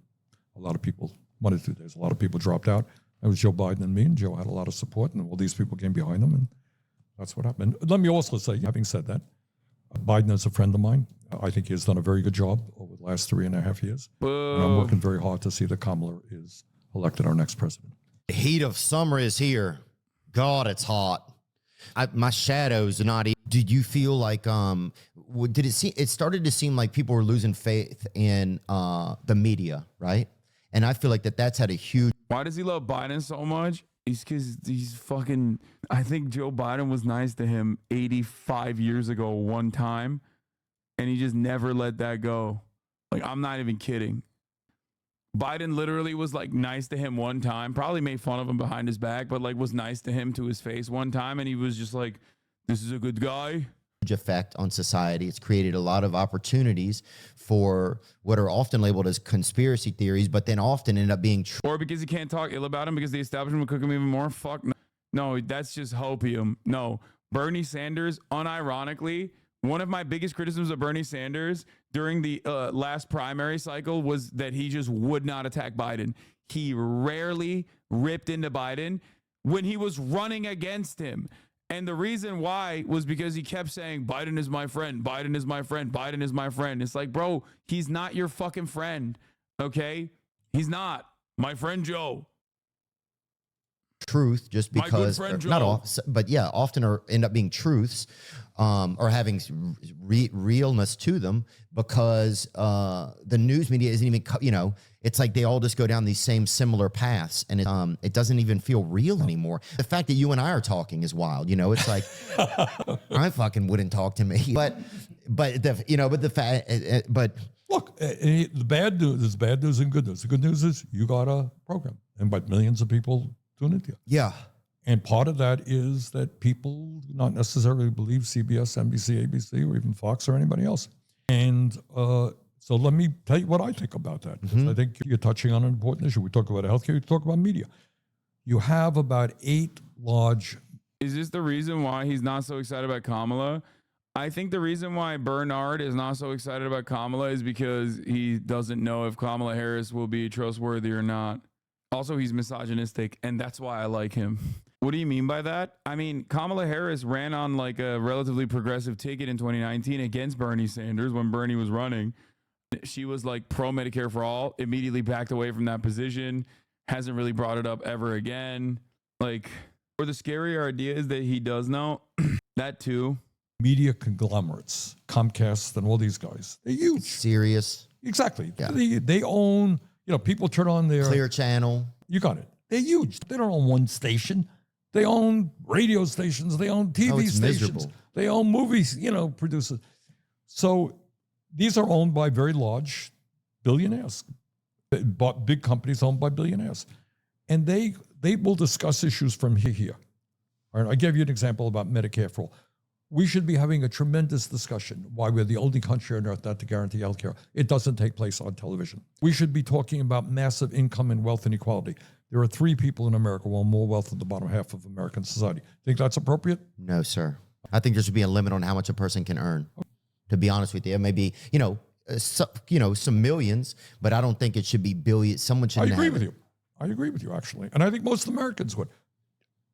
a lot of people, 1 or 2 days, a lot of people dropped out. It was Joe Biden and me, and Joe had a lot of support, and all these people came behind him, and that's what happened. Let me also say, having said that, Biden is a friend of mine. I think he has done a very good job over the last 3.5 years. And I'm working very hard to see that Kamala is elected our next president. The heat of summer is here. God, it's hot. My shadows are not. Did you feel like did it seem? It started to seem like people were losing faith in the media, right? And I feel like that's had a huge. Why does he love Biden so much? It's because he's fucking. I think Joe Biden was nice to him 85 years ago one time, and he just never let that go. Like, I'm not even kidding. Biden literally was like nice to him one time, probably made fun of him behind his back, but like was nice to him to his face one time, and he was just like, this is a good guy. Effect on society. It's created a lot of opportunities for what are often labeled as conspiracy theories, but then often end up being true. Or because he can't talk ill about him because the establishment will cook him even more. Fuck no. No, that's just hopium. No, Bernie Sanders, unironically, one of my biggest criticisms of Bernie Sanders during the last primary cycle was that he just would not attack Biden. He rarely ripped into Biden when he was running against him. And the reason why was because he kept saying, Biden is my friend, Biden is my friend, Biden is my friend. It's like, bro, he's not your fucking friend, okay? He's not. My friend Joe. Truth just because, my good friend Joe. Not all, but yeah, often end up being truths or having realness to them because the news media isn't even, it's like they all just go down these same similar paths, and it doesn't even feel real anymore. The fact that you and I are talking is wild. It's like I fucking wouldn't talk to me, but the fact, but look, the bad news is bad news and good news. The good news is you got a program, and but millions of people tune into you. Yeah. And part of that is that people do not necessarily believe CBS, NBC, ABC, or even Fox or anybody else. And so let me tell you what I think about that. Mm-hmm. I think you're touching on an important issue. We talk about healthcare, you talk about media. You have about 8 large. Is this the reason why he's not so excited about Kamala? I think the reason why Bernard is not so excited about Kamala is because he doesn't know if Kamala Harris will be trustworthy or not. Also, he's misogynistic, and that's why I like him. What do you mean by that? I mean, Kamala Harris ran on like a relatively progressive ticket in 2019 against Bernie Sanders when Bernie was running. She was like pro Medicare for all, immediately backed away from that position, hasn't really brought it up ever again. Like, or the scarier idea is that he does know that too. Media conglomerates, Comcast and all these guys, they're huge. Serious. Exactly. Yeah. They own, people turn on their Clear Channel. You got it. They're huge. They don't own one station. They own radio stations. They own TV stations. Miserable. They own movies, producers. So these are owned by very large billionaires, big companies owned by billionaires. And they will discuss issues from here. All right, I gave you an example about Medicare for all. We should be having a tremendous discussion why we're the only country on earth not to guarantee health care. It doesn't take place on television. We should be talking about massive income and wealth inequality. There are 3 people in America who own more wealth than the bottom half of American society. Think that's appropriate? No, sir. I think there should be a limit on how much a person can earn. To be honest with you, it may be, some millions, but I don't think it should be billions. Someone should. I agree with you. I agree with you, actually. And I think most Americans would.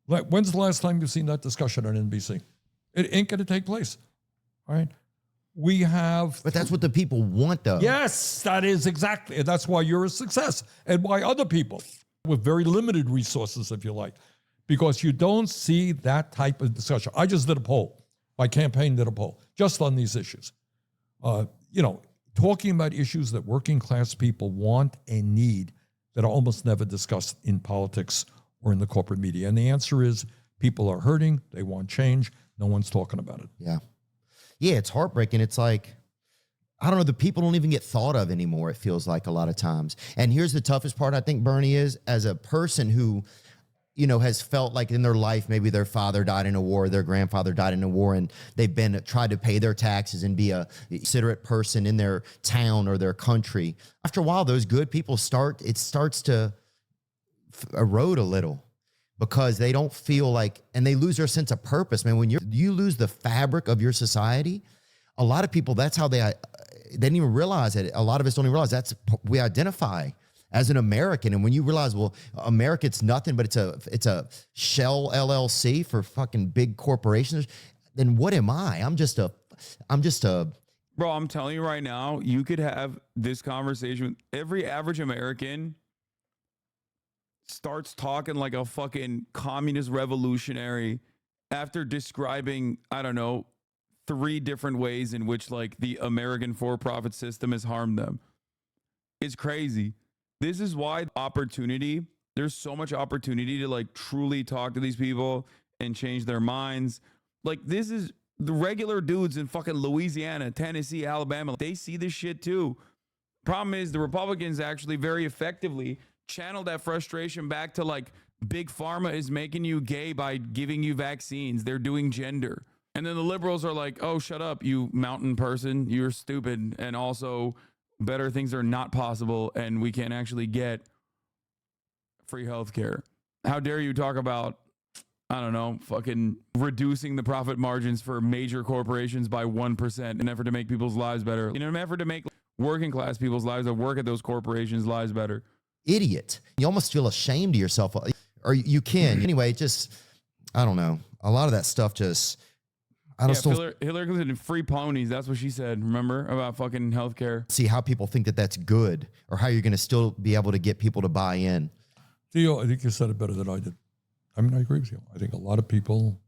When's the last time you've seen that discussion on NBC? It ain't going to take place, all right? We have... But that's what the people want, though. Yes, that is exactly. And that's why you're a success and why other people with very limited resources, if you like, because you don't see that type of discussion. I just did a poll. My campaign did a poll just on these issues. Talking about issues that working class people want and need that are almost never discussed in politics or in the corporate media. And the answer is people are hurting. They want change. No one's talking about it. Yeah. Yeah, it's heartbreaking. It's like, I don't know, the people don't even get thought of anymore, it feels like a lot of times. And here's the toughest part, I think, Bernie, is as a person who, has felt like in their life, maybe their father died in a war, their grandfather died in a war, and they've been tried to pay their taxes and be a considerate person in their town or their country. After a while, those good people starts to erode a little because they don't feel like, and they lose their sense of purpose. Man, when you lose the fabric of your society, a lot of people, that's how they didn't even realize it. A lot of us don't even realize we identify as an American. And when you realize, well, America, it's nothing, but it's a shell LLC for fucking big corporations, then what am I? I'm just a Bro, I'm telling you right now, you could have this conversation with every average American starts talking like a fucking communist revolutionary after describing, I don't know, 3 different ways in which like the American for-profit system has harmed them. It's crazy. This is why there's so much opportunity to like truly talk to these people and change their minds. Like this is the regular dudes in fucking Louisiana, Tennessee, Alabama. They see this shit too. Problem is the Republicans actually very effectively channel that frustration back to like big pharma is making you gay by giving you vaccines. They're doing gender. And then the liberals are like, oh, shut up, you mountain person. You're stupid. And also better things are not possible. And we can't actually get free healthcare. How dare you talk about, I don't know, fucking reducing the profit margins for major corporations by 1% in an effort to make people's lives better. In an effort to make working class people's lives that work at those corporations' lives better. Idiot. You almost feel ashamed of yourself. Or you can. Anyway, just, I don't know. A lot of that stuff just... Hillary Clinton, free ponies. That's what she said. Remember about fucking healthcare? See how people think that that's good, or how you're going to still be able to get people to buy in. Theo, I think you said it better than I did. I mean, I agree with you. I think a lot of people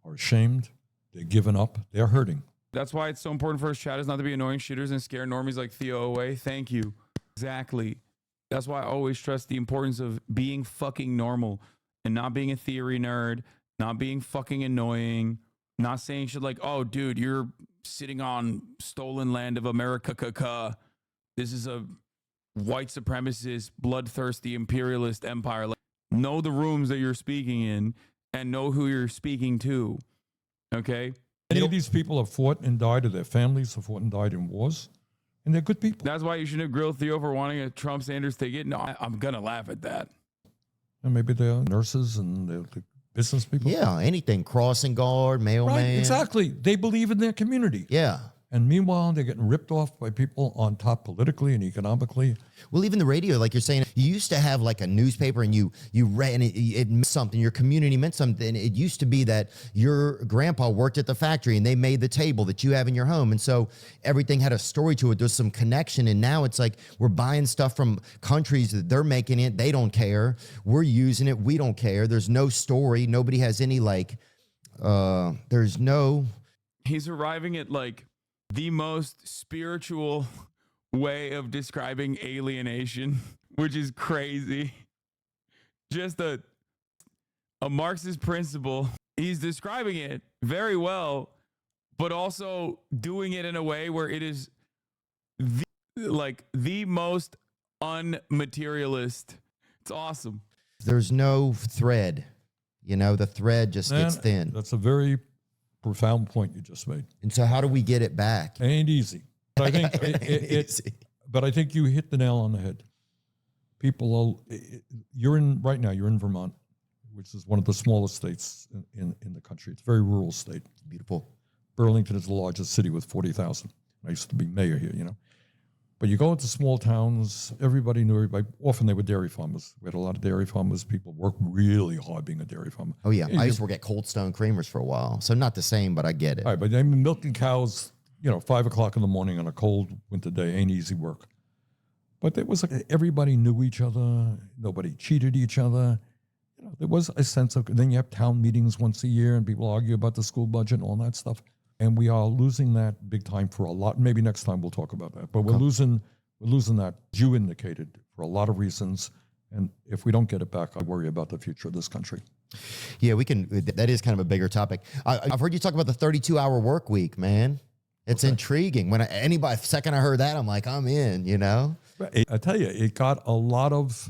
are ashamed. They're giving up. They're hurting. That's why it's so important for us chatters not to be annoying shooters and scare normies like Theo away. Thank you. Exactly. That's why I always stress the importance of being fucking normal and not being a theory nerd, not being fucking annoying. Not saying shit like, oh, dude, you're sitting on stolen land of America. This is a white supremacist, bloodthirsty, imperialist empire. Like, know the rooms that you're speaking in and know who you're speaking to. Okay? Many of these people have fought and died, or their families have fought and died in wars, and they're good people. That's why you shouldn't have grilled Theo for wanting a Trump Sanders ticket. No, I'm going to laugh at that. And maybe they're nurses and they're business people. Yeah, anything. Crossing guard, mailman. Right, exactly. They believe in their community. Yeah. And meanwhile, they're getting ripped off by people on top politically and economically. Well, even the radio, like you're saying, you used to have like a newspaper and you read and it meant something. Your community meant something. It used to be that your grandpa worked at the factory and they made the table that you have in your home. And so everything had a story to it. There's some connection. And now it's like we're buying stuff from countries that they're making it. They don't care. We're using it. We don't care. There's no story. Nobody has any there's no. He's arriving at like the most spiritual way of describing alienation, which is crazy. Just a Marxist principle. He's describing it very well, but also doing it in a way where it is the most unmaterialist. It's awesome. There's no thread. The thread just gets thin. That's a very profound point you just made. And so how do we get it back? It ain't easy. But I think but I think you hit the nail on the head. People you're in Vermont, which is one of the smallest states in the country. It's a very rural state. Beautiful. Burlington is the largest city with 40,000. I used to be mayor here, But you go into small towns, everybody knew everybody. Often they were dairy farmers. We had a lot of dairy farmers. People work really hard being a dairy farmer. Oh, yeah. I used to work at Cold Stone Creamers for a while. So not the same, but I get it. All right, but milking cows, 5 o'clock in the morning on a cold winter day ain't easy work. But there was everybody knew each other. Nobody cheated each other. You know, there was a sense of, then you have town meetings once a year and people argue about the school budget and all that stuff. And we are losing that big time for a lot. Maybe next time we'll talk about that. But we're losing that, as you indicated, for a lot of reasons. And if we don't get it back, I worry about the future of this country. Yeah, we can. That is kind of a bigger topic. I've heard you talk about the 32-hour work week, man. It's intriguing. When second I heard that, I'm like, I'm in, you know? I tell you, it got a lot of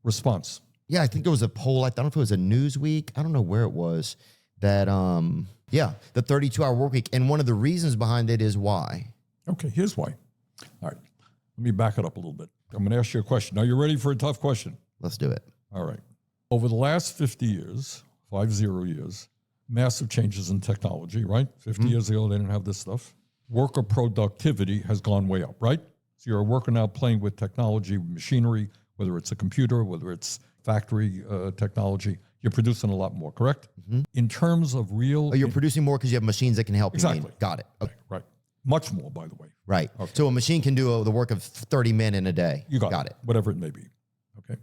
response. Yeah, I think there was a poll. I don't know if it was a Newsweek. I don't know where it was. That, the 32-hour work week. And one of the reasons behind it is why. Okay, here's why. All right, let me back it up a little bit. I'm going to ask you a question. Are you ready for a tough question? Let's do it. All right. Over the last 50 years, 50 years, massive changes in technology, right? 50 years ago, they didn't have this stuff. Worker productivity has gone way up, right? So you're a worker now playing with technology, machinery, whether it's a computer, whether it's factory technology, you're producing a lot more, correct? In terms of real... Oh, you're producing more because you have machines that can help you. Exactly. Got it. Okay. Right. Much more, by the way. Right. Okay. So a machine can do the work of 30 men in a day. You got it. Whatever it may be. Okay.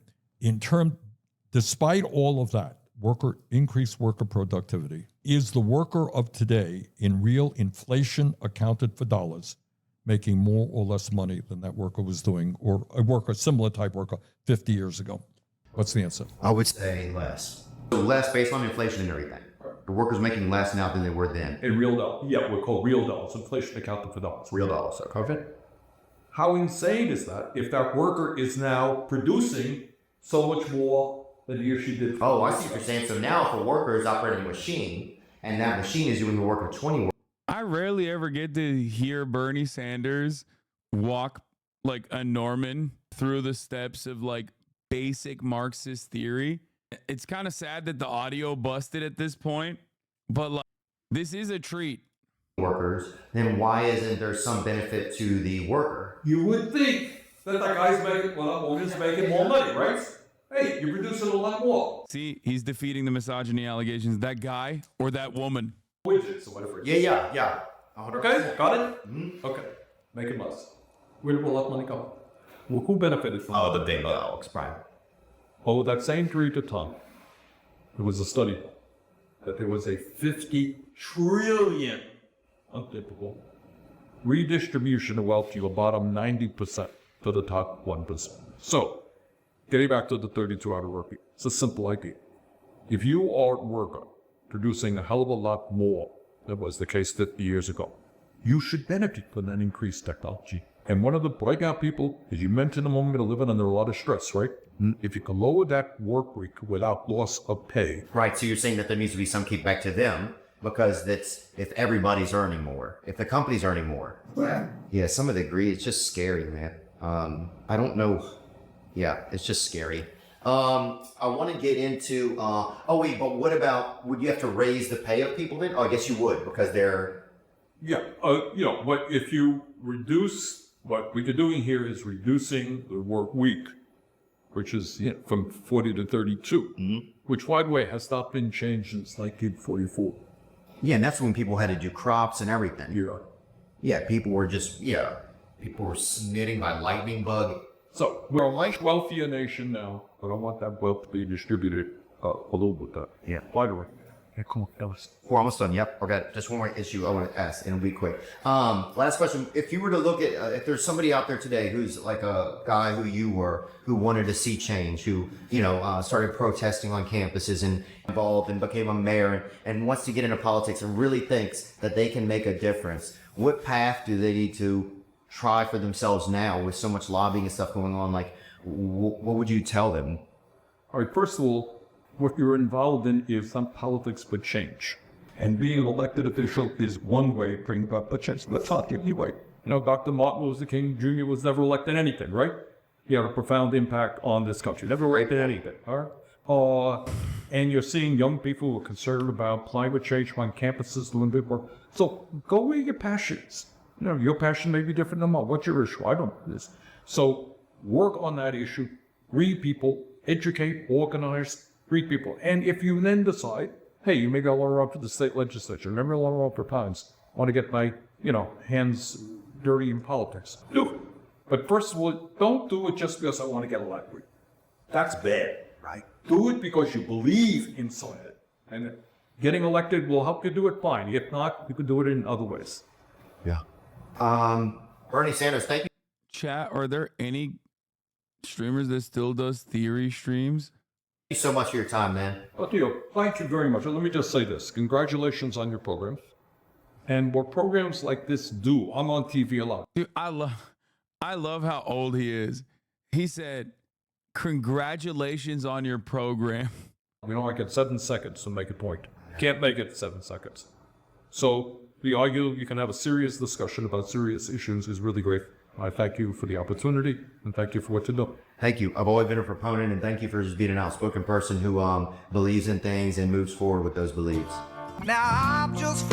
Despite all of that, increased worker productivity, is the worker of today in real inflation accounted for dollars making more or less money than that worker was doing, or a similar type worker 50 years ago? What's the answer? I would say less. So less based on inflation and everything. The workers making less now than they were then. In real dollars. Yeah, we're called real dollars. Inflation accounted for dollars. Real dollars. Okay. How insane is that if that worker is now producing so much more than he or she did? Oh, I see what you're saying. So now if a worker is operating a machine and that machine is doing the work of 20 workers. I rarely ever get to hear Bernie Sanders walk like a Norman through the steps of like basic Marxist theory. It's kind of sad that the audio busted at this point, but like, this is a treat. Workers, then why isn't there some benefit to the worker? You would think that guy's making, woman's making more money, right? Hey, you're producing a lot more. See, he's defeating the misogyny allegations. That guy or that woman. Widgets or whatever it is. Yeah. Okay, got it? Mm-hmm. Okay, making less. Where will that money go? Well, who benefited from Oh, the big dogs, right. Oh, that same period of time, there was a study that there was a 50 trillion, untypical, redistribution of wealth to the bottom 90% to the top 1%. So, getting back to the 32-hour work week, it's a simple idea. If you are a worker producing a hell of a lot more than was the case 50 years ago, you should benefit from that increased technology. And one of the breakout people, as you mentioned a moment ago, living under a lot of stress, right? If you can lower that work week without loss of pay. Right, so you're saying that there needs to be some kickback to them because that's if everybody's earning more, if the company's earning more. Yeah, some of the greed, it's just scary, man. I don't know. Yeah, it's just scary. I want to get into, but what about, would you have to raise the pay of people then? Oh, I guess you would because they're... Yeah, but if you reduce, what you're doing here is reducing the work week, which is from 40 to 32, which, by the way, has not been changed since 1944. Yeah, and that's when people had to do crops and everything. Yeah. Yeah, people were smitten by lightning bug. So we're a much wealthier nation now, but I want that wealth to be distributed a little bit. Yeah. By the way, come on, Ellis. We're almost done. Yep. Okay. Just one more issue I want to ask, and it'll be quick. Last question. If you were to look at, if there's somebody out there today who's like a guy who you were, who wanted to see change, who, started protesting on campuses and involved and became a mayor and wants to get into politics and really thinks that they can make a difference, what path do they need to try for themselves now with so much lobbying and stuff going on? Like, what would you tell them? All right. First of all, what you're involved in is some politics for change. And being an elected official is one way of bringing about the change. That's not the only way. Dr. Martin Luther King Jr. was never elected anything, right? He had a profound impact on this country. Never elected anything, all right? And you're seeing young people who are concerned about climate change on campuses doing big work. So go where your passion is. Your passion may be different than mine. What's your issue? I don't know this. So work on that issue. Read people, educate, organize, read people. And if you then decide, hey, maybe I want to run for the state legislature, maybe I want to run for times, I want to get my, hands dirty in politics, do it. But first of all, don't do it just because I want to get elected. That's bad, right? Do it because you believe in something. And getting elected will help you do it, fine. If not, you can do it in other ways. Yeah. Bernie Sanders, thank you. Chat, are there any streamers that still does theory streams? Thank you so much for your time, man. Well, Theo, thank you very much. And let me just say this. Congratulations on your program. And what programs like this do, I'm on TV a lot. Dude, I love how old he is. He said, congratulations on your program. You know, I get 7 seconds to make a point. Can't make it 7 seconds. So we argue, you can have a serious discussion about serious issues is really great. I thank you for the opportunity and thank you for what you do. Thank you. I've always been a proponent, and thank you for just being an outspoken person who believes in things and moves forward with those beliefs. Now I'm just